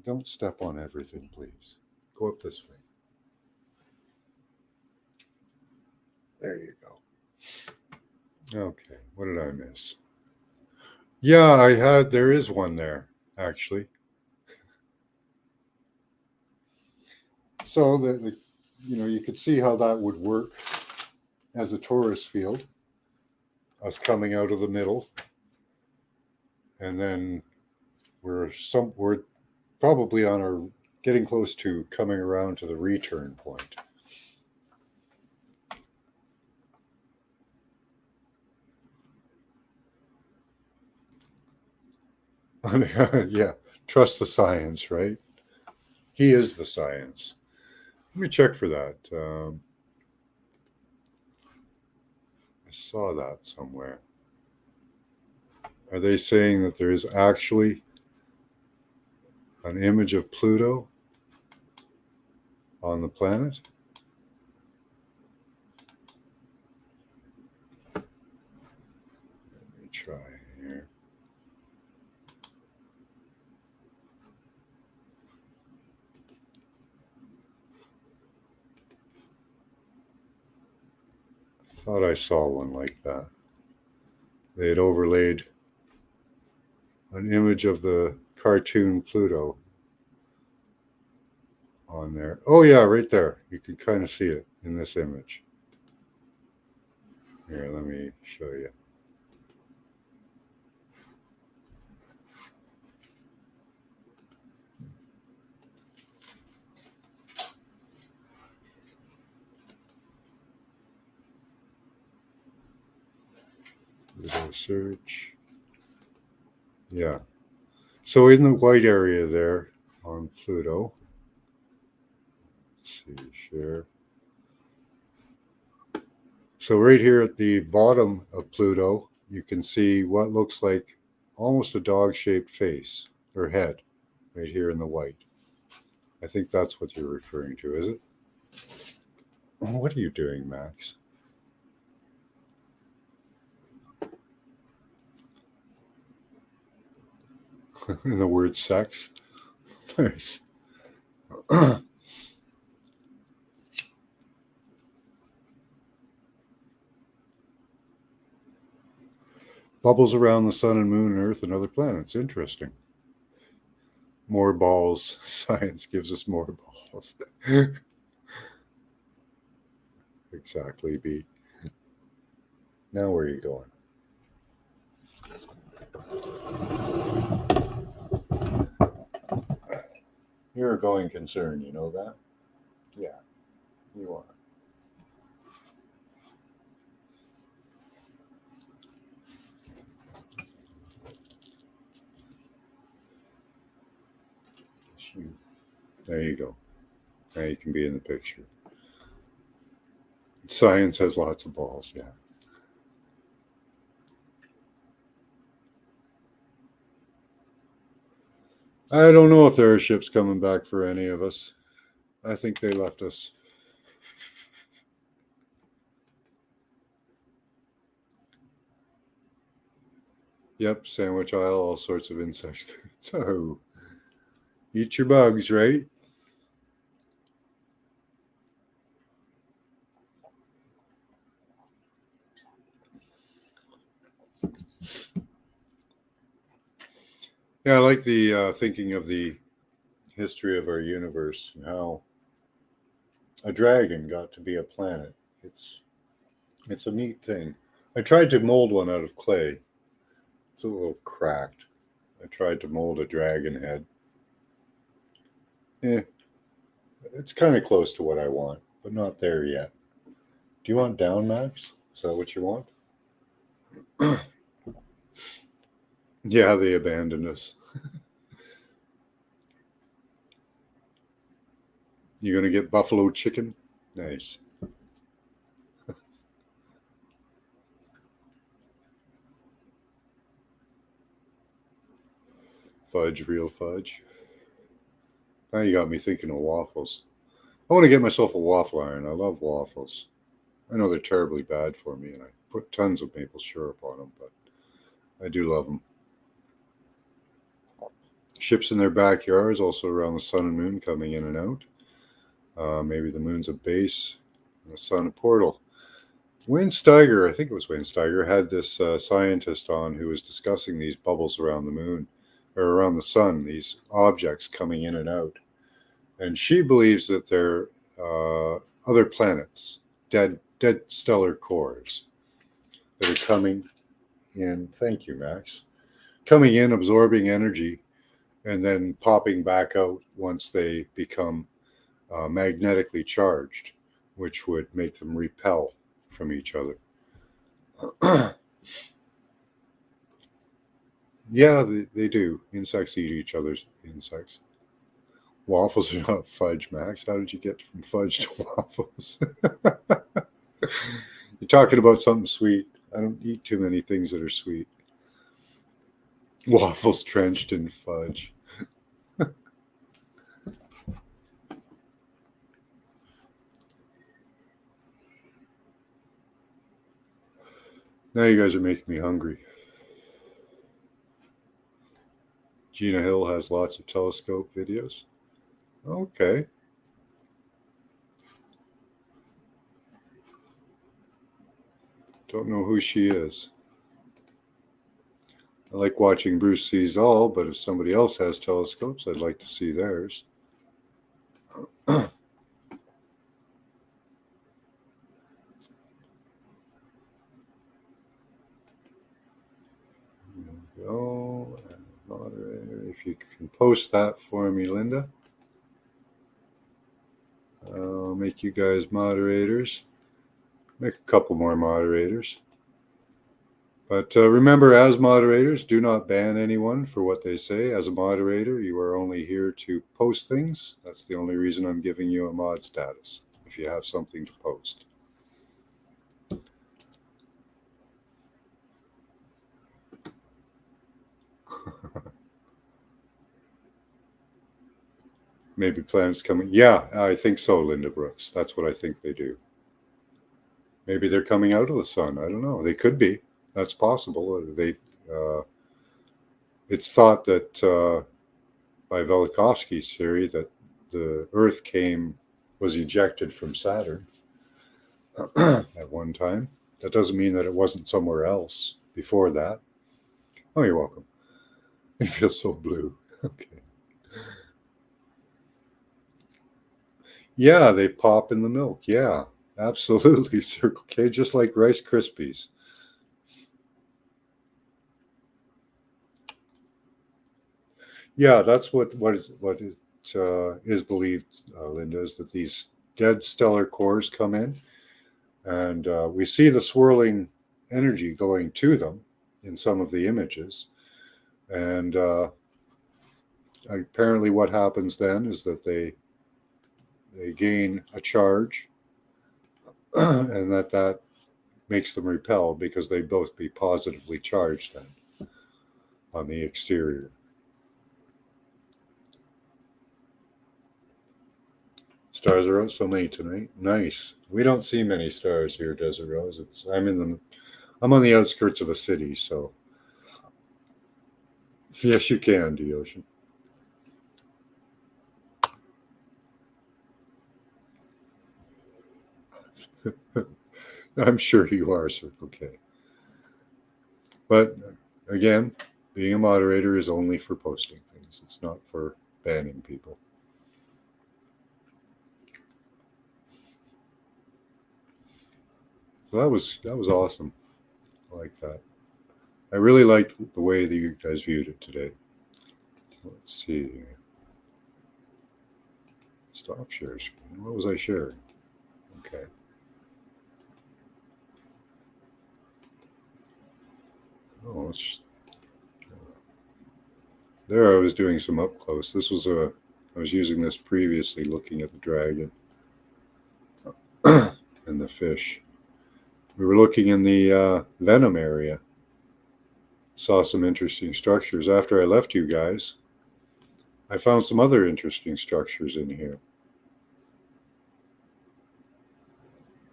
Speaker 2: Don't step on everything, please. Go up this way. There you go. Okay, what did I miss? Yeah, there is one there, actually. So you could see how that would work as a torus field, us coming out of the middle, and then we're probably on our getting close to coming around to the return point. Yeah, trust the science, right? He is the science. Let me check for that. I saw that somewhere. Are they saying that there is actually an image of Pluto on the planet? Let me try here. I thought I saw one like that. They had overlaid an image of the cartoon Pluto on there. Oh yeah, right there. You can kind of see it in this image. Here, let me show you. Pluto search. Yeah. So in the white area there on Pluto, let's see, share. So right here at the bottom of Pluto, you can see what looks like almost a dog-shaped face or head right here in the white. I think that's what you're referring to, is it? What are you doing, Max? In the word sex? Nice. Bubbles around the sun and moon and earth and other planets. Interesting. More balls. Science gives us more balls. Exactly, B. Now where are you going? You're a going concern, you know that? Yeah, you are. It's you. There you go. Now you can be in the picture. Science has lots of balls, yeah. I don't know if there are ships coming back for any of us. I think they left us. Yep, sandwich aisle, all sorts of insect food. So, eat your bugs, right? Yeah, I like the thinking of the history of our universe and how a dragon got to be a planet. It's a neat thing. I tried to mold one out of clay. It's a little cracked. I tried to mold a dragon head. Eh, it's kind of close to what I want, but not there yet. Do you want down, Max? Is that what you want? Yeah, they abandoned us. You gonna get buffalo chicken? Nice. Fudge, real fudge. Now you got me thinking of waffles. I want to get myself a waffle iron. I love waffles. I know they're terribly bad for me, and I put tons of maple syrup on them, but I do love them. Ships in their backyards, also around the sun and moon coming in and out. Maybe the moon's a base, and the sun a portal. Wayne Steiger, I think it was Wayne Steiger, had this scientist on who was discussing these bubbles around the moon or around the sun, these objects coming in and out. And she believes that they're other planets, dead stellar cores that are coming in. Thank you, Max. Coming in, absorbing energy, and then popping back out once they become magnetically charged, which would make them repel from each other. Yeah, they do. Insects eat each other's insects. Waffles are not fudge, Max. How did you get from fudge to waffles? You're talking about something sweet. I don't eat too many things that are sweet. Waffles drenched in fudge. Now you guys are making me hungry. Gina Hill has lots of telescope videos. Okay. Don't know who she is. I like watching Bruce Sees All, but if somebody else has telescopes, I'd like to see theirs. Go, moderator. If you can post that for me, Linda, I'll make you guys moderators. Make a couple more moderators. But remember, as moderators, do not ban anyone for what they say. As a moderator, you are only here to post things. That's the only reason I'm giving you a mod status, if you have something to post. Maybe planets coming. Yeah, I think so, Linda Brooks. That's what I think they do. Maybe they're coming out of the sun. I don't know. They could be. That's possible. It's thought that by Velikovsky's theory that the Earth was ejected from Saturn at one time. That doesn't mean that it wasn't somewhere else before that. Oh, you're welcome. You feel so blue. Okay. Yeah, they pop in the milk. Yeah. Absolutely, Circle K, just like Rice Krispies. Yeah, that's what it is believed, Linda, is that these dead stellar cores come in, and we see the swirling energy going to them in some of the images. And apparently, what happens then is that they gain a charge, and that makes them repel because they both be positively charged then on the exterior. Stars are out so many tonight. Nice. We don't see many stars here, Desert Rose. I'm on the outskirts of a city, so yes, you can, D Ocean. I'm sure you are, Circle K. But again, being a moderator is only for posting things. It's not for banning people. So that was awesome. I like that. I really liked the way that you guys viewed it today. Let's see. Stop share screen. What was I sharing? Okay. Oh, there I was doing some up close. I was using this previously, looking at the dragon and the fish. We were looking in the venom area. Saw some interesting structures. After I left you guys, I found some other interesting structures in here.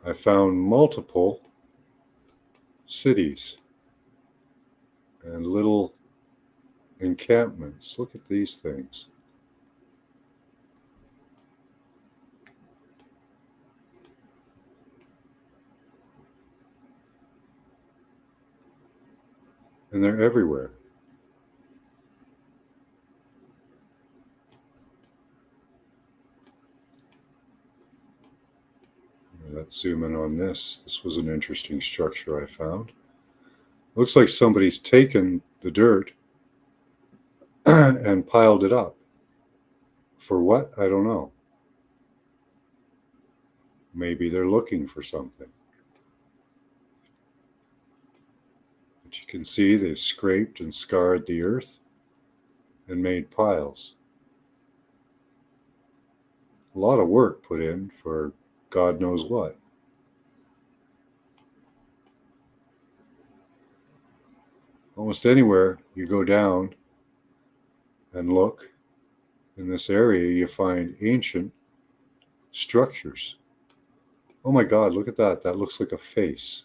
Speaker 2: I found multiple cities and little encampments. Look at these things. And they're everywhere. Let's zoom in on this. This was an interesting structure I found. Looks like somebody's taken the dirt and piled it up. For what? I don't know. Maybe they're looking for something. But you can see they've scraped and scarred the earth and made piles. A lot of work put in for God knows what. Almost anywhere you go down and look in this area, you find ancient structures. Oh my God, look at that. That looks like a face.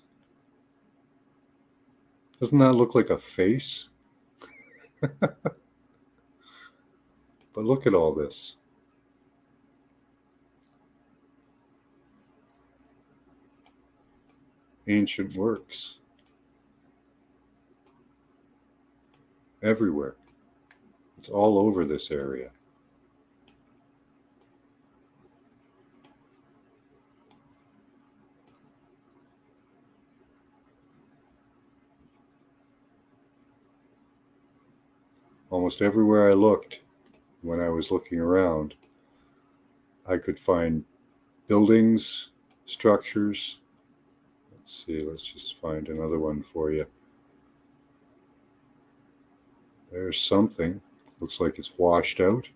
Speaker 2: Doesn't that look like a face? But look at all this. Ancient works. Everywhere. It's all over this area. Almost everywhere I looked, when I was looking around, I could find buildings, structures. Let's see, let's just find another one for you. There's something. Looks like it's washed out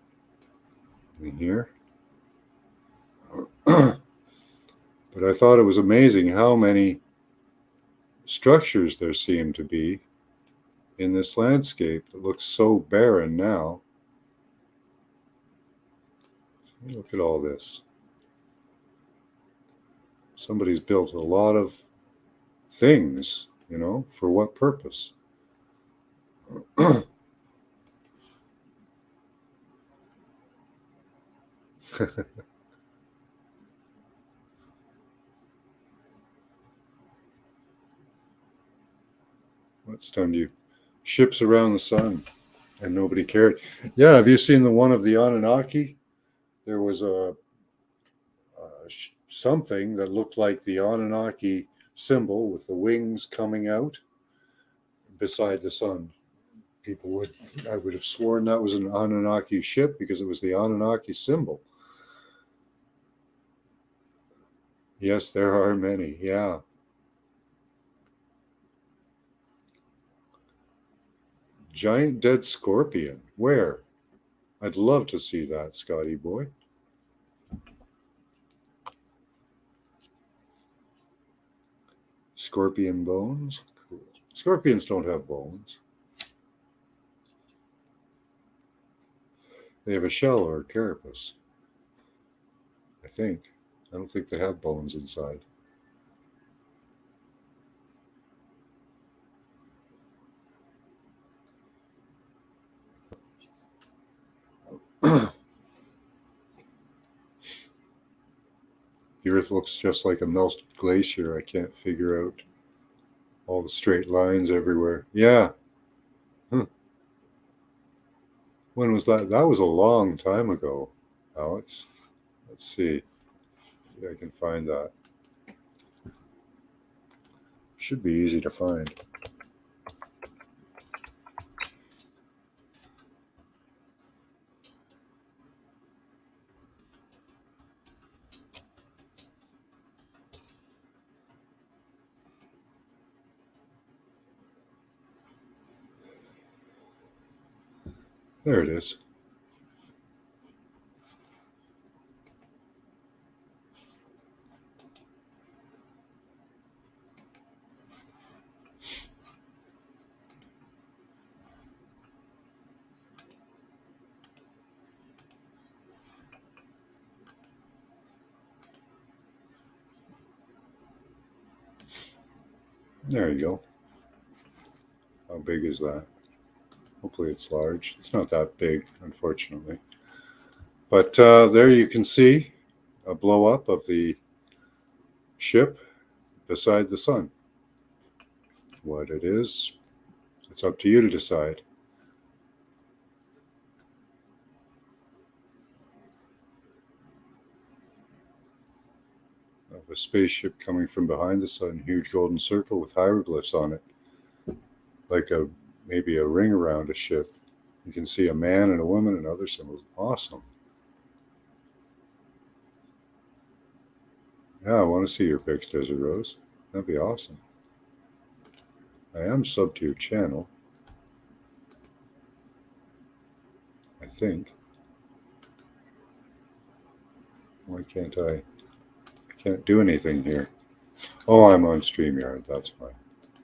Speaker 2: in here. But I thought it was amazing how many structures there seem to be in this landscape that looks so barren now. Look at all this. Somebody's built a lot of things, for what purpose? What stunned you? Ships around the sun, and nobody cared. Yeah, have you seen the one of the Anunnaki? There was a something that looked like the Anunnaki symbol with the wings coming out beside the sun. I would have sworn that was an Anunnaki ship because it was the Anunnaki symbol. Yes, there are many. Yeah. Giant dead scorpion. Where? I'd love to see that, Scotty boy. Scorpion bones. Cool. Scorpions don't have bones. They have a shell or a carapace. I think. I don't think they have bones inside. The Earth looks just like a melted glacier. I can't figure out all the straight lines everywhere. Yeah. Huh. When was that? That was a long time ago, Alex. Let's see. Maybe I can find that. Should be easy to find. There it is. There you go. How big is that? Hopefully it's large. It's not that big, unfortunately. But there you can see a blow up of the ship beside the sun. What it is, it's up to you to decide. Of a spaceship coming from behind the sun, huge golden circle with hieroglyphs on it, like maybe a ring around a ship. You can see a man and a woman and other symbols. Awesome. Yeah, I want to see your pics, Desert Rose. That'd be awesome. I am subbed to your channel, I think. Why can't I can't do anything here. Oh, I'm on StreamYard. That's fine.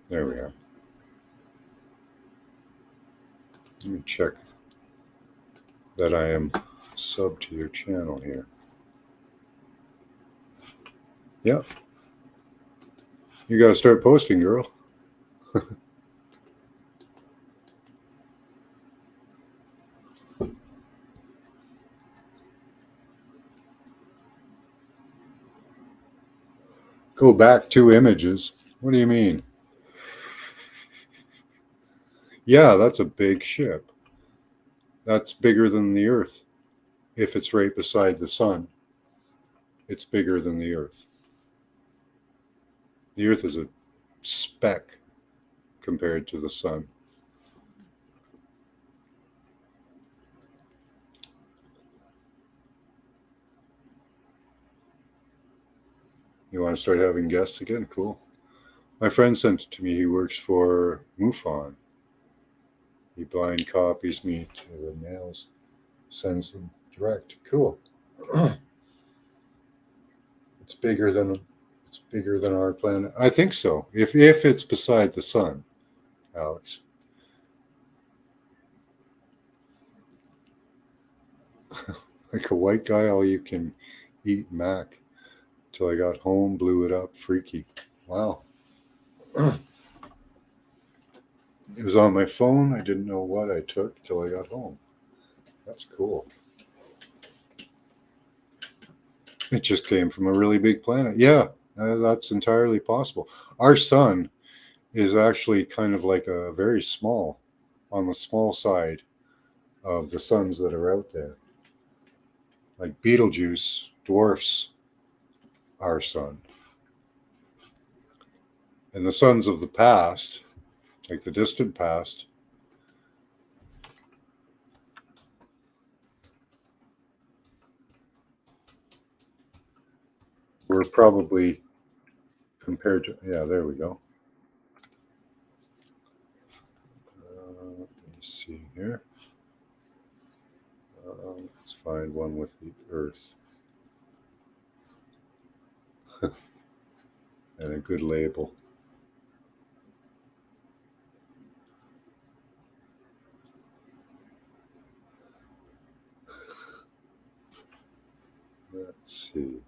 Speaker 2: There we are. Let me check that I am subbed to your channel here. Yep. You got to start posting, girl. Go back 2 images. What do you mean? Yeah, that's a big ship. That's bigger than the Earth. If it's right beside the sun, it's bigger than the Earth. The Earth is a speck compared to the sun. You want to start having guests again? Cool. My friend sent it to me. He works for MUFON. He blind copies me to the mails, sends them direct. Cool. It's bigger than our planet. I think so. If it's beside the sun, Alex. Like a white guy, all you can eat Mac. Till I got home, blew it up. Freaky. Wow. It was on my phone. I didn't know what I took till I got home. That's cool. It just came from a really big planet. Yeah, that's entirely possible. Our sun is actually kind of like a very small, on the small side of the suns that are out there. Like Betelgeuse dwarfs our sun. And the suns of the past, like the distant past, were probably compared to, yeah, there we go. Let me see here. Let's find one with the Earth. And a good label. Let's see.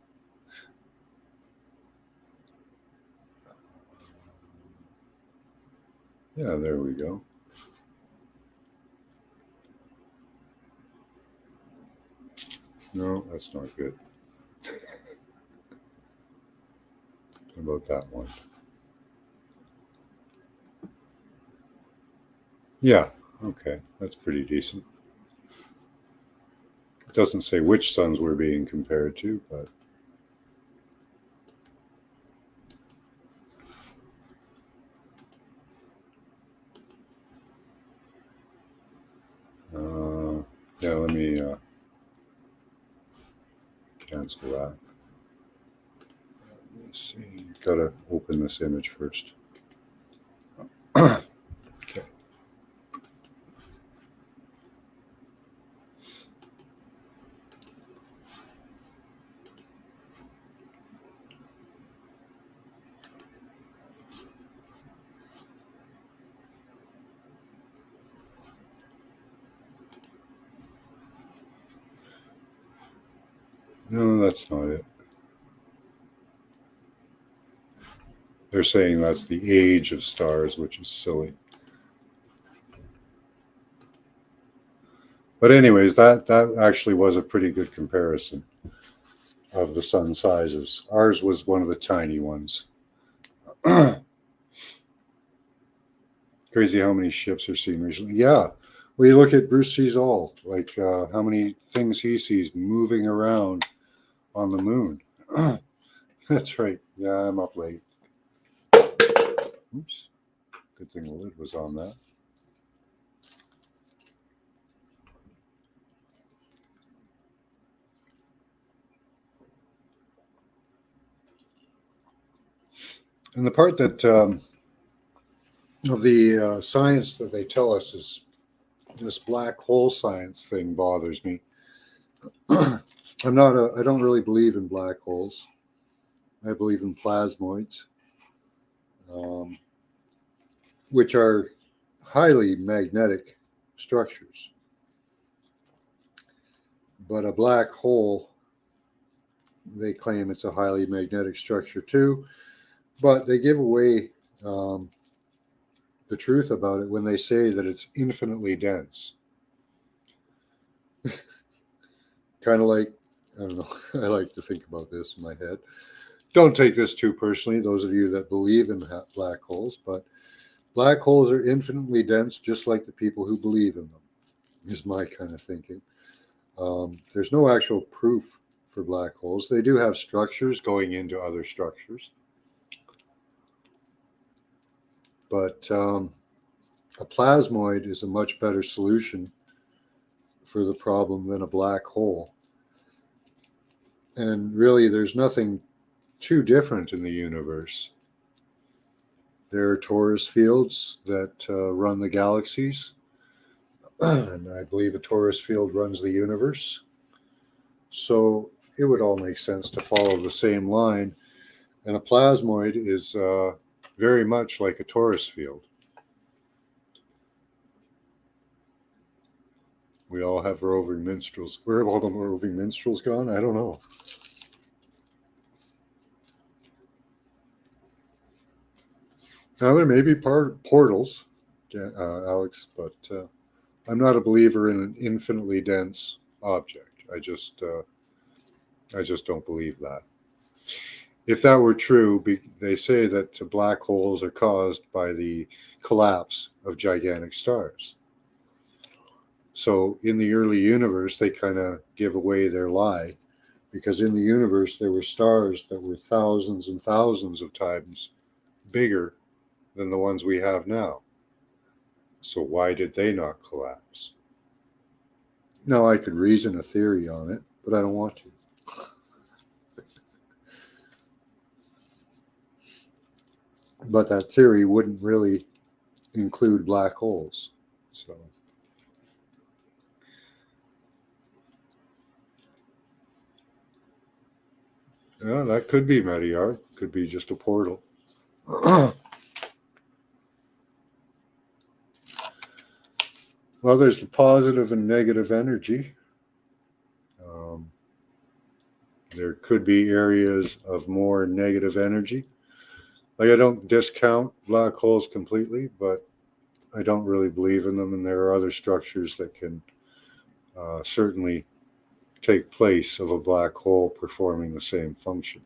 Speaker 2: Yeah, there we go. No, that's not good. How about that one? Yeah, okay, that's pretty decent. It doesn't say which suns we're being compared to, but yeah, let me cancel that. Let me see. Gotta open this image first. Okay. No, that's not it. They're saying that's the age of stars, which is silly. But anyways, that actually was a pretty good comparison of the sun sizes. Ours was one of the tiny ones. Crazy how many ships are seen recently. Yeah. Well, you look at Bruce sees all, like how many things he sees moving around on the moon. That's right. Yeah, I'm up late. Oops. Good thing the lid was on that. And the part that of the science that they tell us is this black hole science thing bothers me. I don't really believe in black holes. I believe in plasmoids, which are highly magnetic structures. But a black hole, they claim it's a highly magnetic structure too, but they give away the truth about it when they say that it's infinitely dense. Kind of like, I don't know, I like to think about this in my head. Don't take this too personally, those of you that believe in black holes, but black holes are infinitely dense, just like the people who believe in them, is my kind of thinking. There's no actual proof for black holes. They do have structures going into other structures. But a plasmoid is a much better solution for the problem than a black hole. And really, there's nothing too different in the universe. There are torus fields that run the galaxies, and I believe a torus field runs the universe. So it would all make sense to follow the same line. And a plasmoid is very much like a torus field. We all have roving minstrels. Where have all the roving minstrels gone? I don't know. Now, there may be portals, Alex, but I'm not a believer in an infinitely dense object. I just don't believe that. If that were true, they say that black holes are caused by the collapse of gigantic stars. So in the early universe, they kind of give away their lie because in the universe there were stars that were thousands and thousands of times bigger than the ones we have now. So why did they not collapse? Now, I could reason a theory on it, but I don't want to. But that theory wouldn't really include black holes. So, yeah, that could be Meteor. Could be just a portal. Well, there's the positive and negative energy. There could be areas of more negative energy. Like, I don't discount black holes completely, but I don't really believe in them. And there are other structures that can certainly take place of a black hole performing the same function.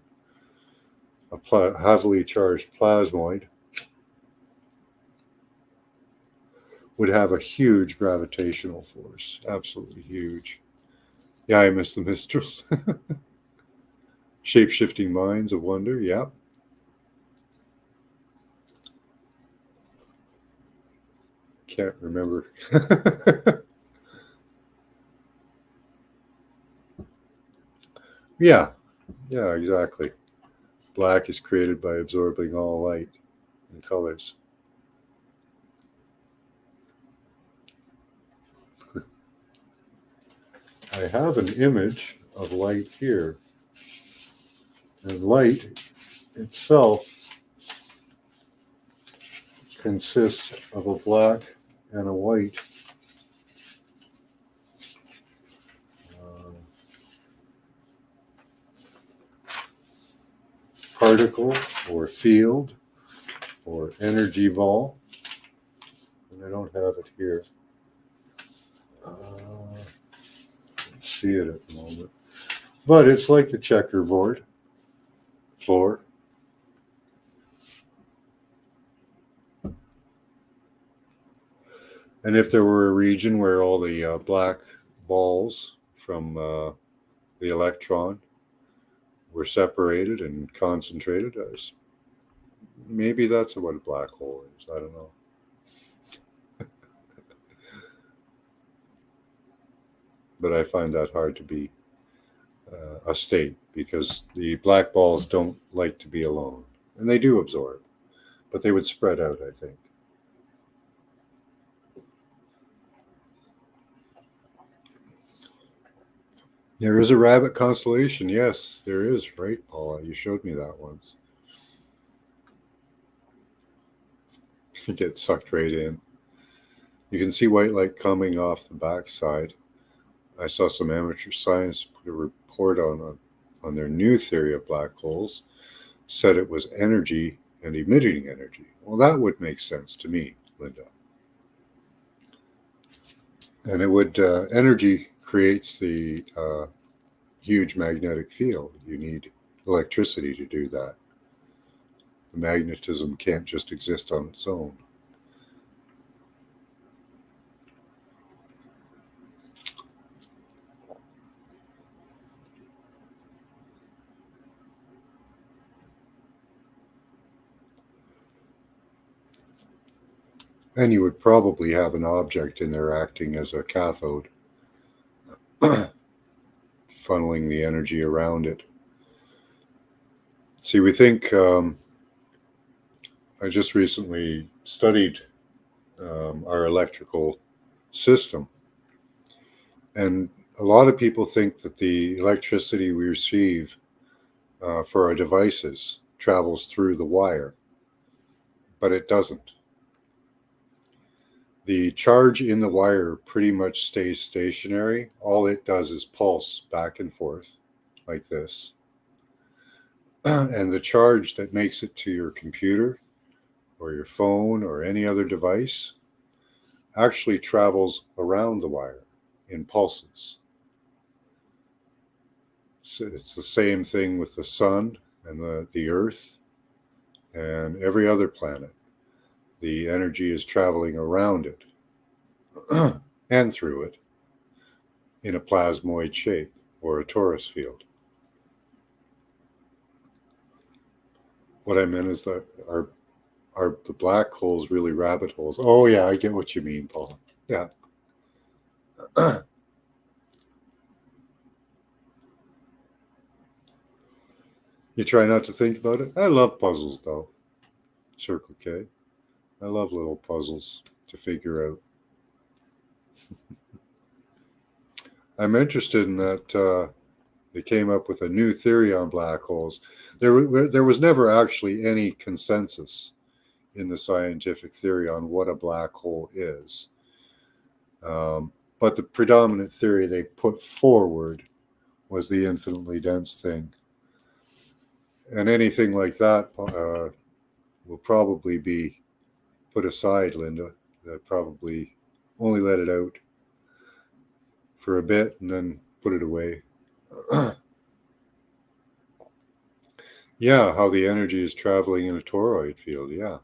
Speaker 2: A heavily charged plasmoid would have a huge gravitational force, absolutely huge. Yeah, I miss the Mistrals. Shape-shifting minds of wonder, yeah. Can't remember. Yeah, exactly. Black is created by absorbing all light and colors. I have an image of light here. And light itself consists of a black and a white particle or field or energy ball. And I don't have it here. Can't see it at the moment. But it's like the checkerboard floor. And if there were a region where all the black balls from the electron were separated and concentrated, maybe that's what a black hole is. I don't know. But I find that hard to be a state, because the black balls don't like to be alone. And they do absorb, but they would spread out, I think. There is a rabbit constellation. Yes, there is, right, Paula? You showed me that once. You get sucked right in. You can see white light coming off the backside. I saw some amateur science put a report on their new theory of black holes, said it was energy and emitting energy. Well, that would make sense to me, Linda. And it would, energy creates the huge magnetic field. You need electricity to do that. The magnetism can't just exist on its own. And you would probably have an object in there acting as a cathode, funneling the energy around it. See, we think, I just recently studied our electrical system, and a lot of people think that the electricity we receive for our devices travels through the wire, but it doesn't. The charge in the wire pretty much stays stationary. All it does is pulse back and forth like this. And the charge that makes it to your computer or your phone or any other device actually travels around the wire in pulses. So it's the same thing with the sun and the earth and every other planet. The energy is traveling around it and through it in a plasmoid shape or a torus field. What I meant is that are the black holes really rabbit holes? Oh yeah, I get what you mean, Paul. Yeah. You try not to think about it. I love puzzles though. Circle K. I love little puzzles to figure out. I'm interested in that. They came up with a new theory on black holes. There was never actually any consensus in the scientific theory on what a black hole is. But the predominant theory they put forward was the infinitely dense thing. And anything like that will probably be put aside, Linda. Probably only let it out for a bit and then put it away. Yeah, how the energy is traveling in a toroid field. Yeah.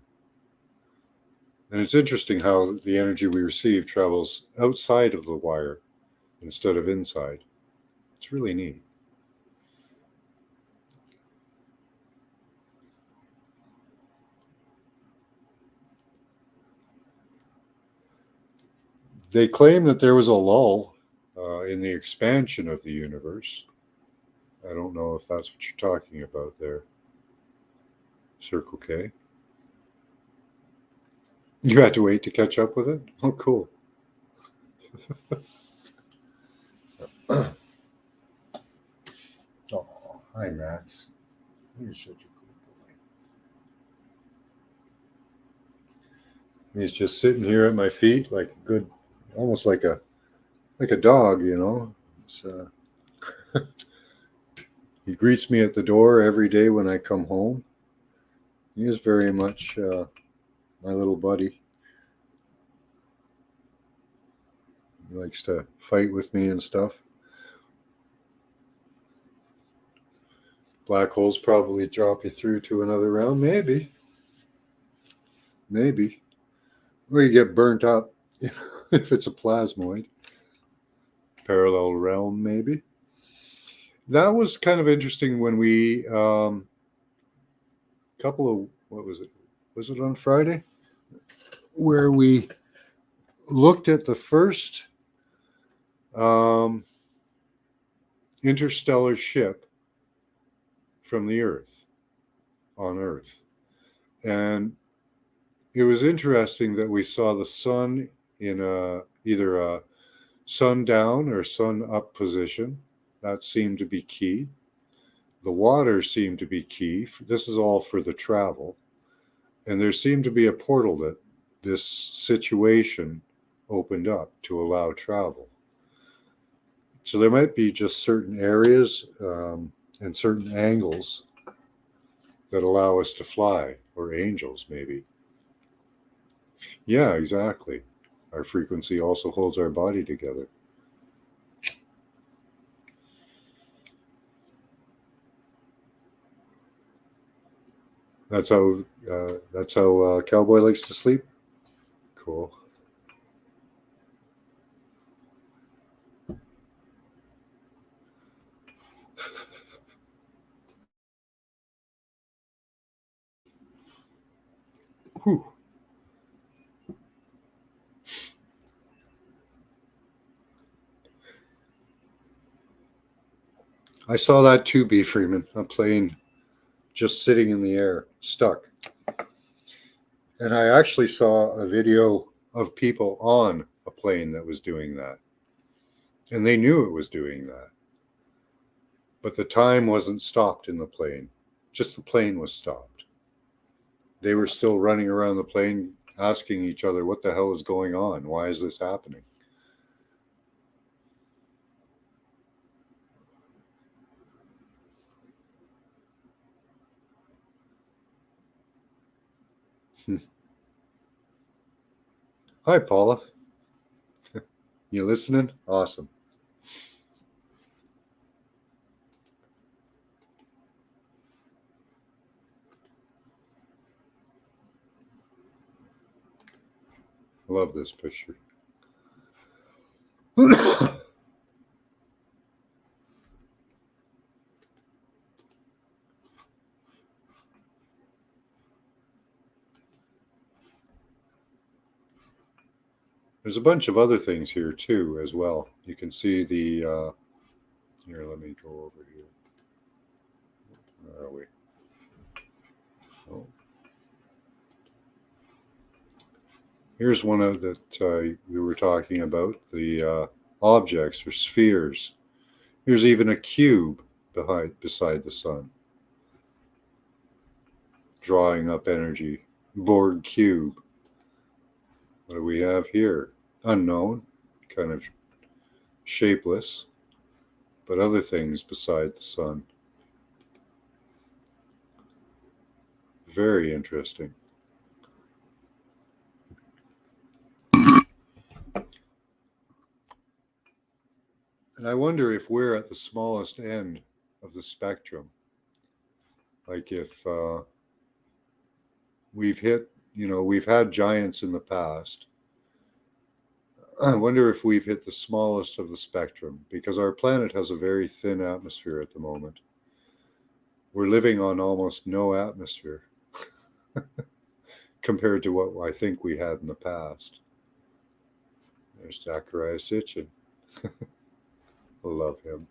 Speaker 2: And it's interesting how the energy we receive travels outside of the wire instead of inside. It's really neat. They claim that there was a lull in the expansion of the universe. I don't know if that's what you're talking about there, Circle K. You had to wait to catch up with it? Oh, cool. Oh, hi, Max. You're such a cool boy. He's just sitting here at my feet like a good, almost like a dog, you know. He greets me at the door every day when I come home. He is very much my little buddy. He likes to fight with me and stuff. Black holes probably drop you through to another realm. Maybe. Or you get burnt up if it's a plasmoid. Parallel realm, maybe. That was kind of interesting when we, what was it? Was it on Friday? Where we looked at the first interstellar ship from the Earth, on Earth. And it was interesting that we saw the sun in either a sun down or sun up position. That seemed to be key. The water seemed to be key. This is all for the travel. And there seemed to be a portal that this situation opened up to allow travel. So there might be just certain areas and certain angles that allow us to fly, or angels maybe. Yeah, exactly. Our frequency also holds our body together. That's how Cowboy likes to sleep. Cool. Whew. I saw that too, B. Freeman, a plane just sitting in the air, stuck. And I actually saw a video of people on a plane that was doing that. And they knew it was doing that. But the time wasn't stopped in the plane, just the plane was stopped. They were still running around the plane asking each other, what the hell is going on? Why is this happening? Hi, Paula. You listening? Awesome. I love this picture. There's a bunch of other things here too, as well. You can see the, here, let me go over here. Where are we? Oh. Here's one of that we were talking about, the objects or spheres. Here's even a cube beside the sun, drawing up energy. Borg cube. What do we have here? Unknown, kind of shapeless, but other things beside the sun. Very interesting. And I wonder if we're at the smallest end of the spectrum. Like if we've hit, we've had giants in the past. I wonder if we've hit the smallest of the spectrum, because our planet has a very thin atmosphere at the moment. We're living on almost no atmosphere compared to what I think we had in the past. There's Zachariah Sitchin. I love him.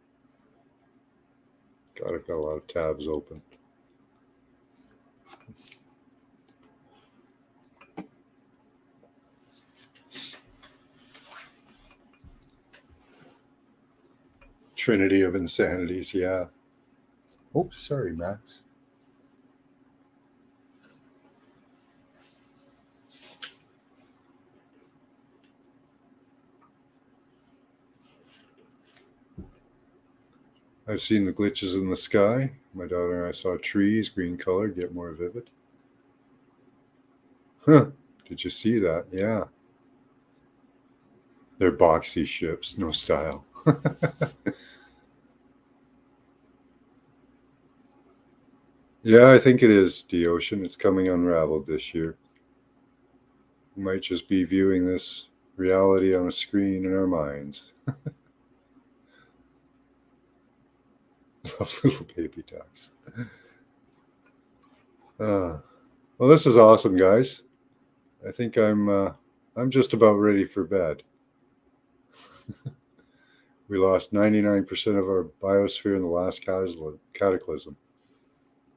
Speaker 2: God, I've got a lot of tabs open. Trinity of insanities, yeah. Oops, sorry, Max. I've seen the glitches in the sky. My daughter and I saw trees, green color, get more vivid. Huh, did you see that? Yeah. They're boxy ships, no style. Yeah, I think it is, D-Ocean. It's coming unraveled this year. We might just be viewing this reality on a screen in our minds. Love little baby ducks. Well, this is awesome, guys. I think I'm just about ready for bed. We lost 99% of our biosphere in the last cataclysm.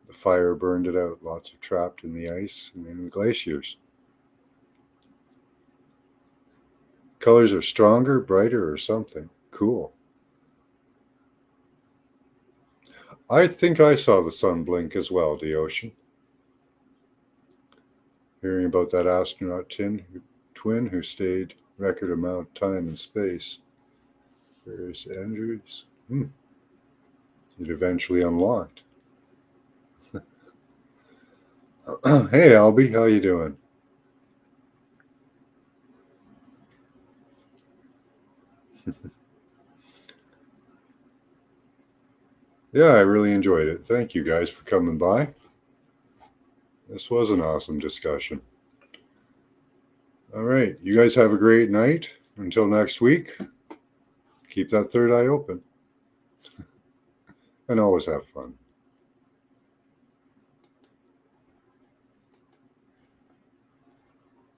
Speaker 2: The fire burned it out. Lots of trapped in the ice and in the glaciers. Colors are stronger, brighter, or something. Cool. I think I saw the sun blink as well, D-Ocean. Hearing about that astronaut twin who stayed record amount of time in space. There's Andrews. It eventually unlocked. Hey, Albie, how you doing? Yeah, I really enjoyed it. Thank you guys for coming by. This was an awesome discussion. All right, you guys have a great night. Until next week, keep that third eye open. And always have fun.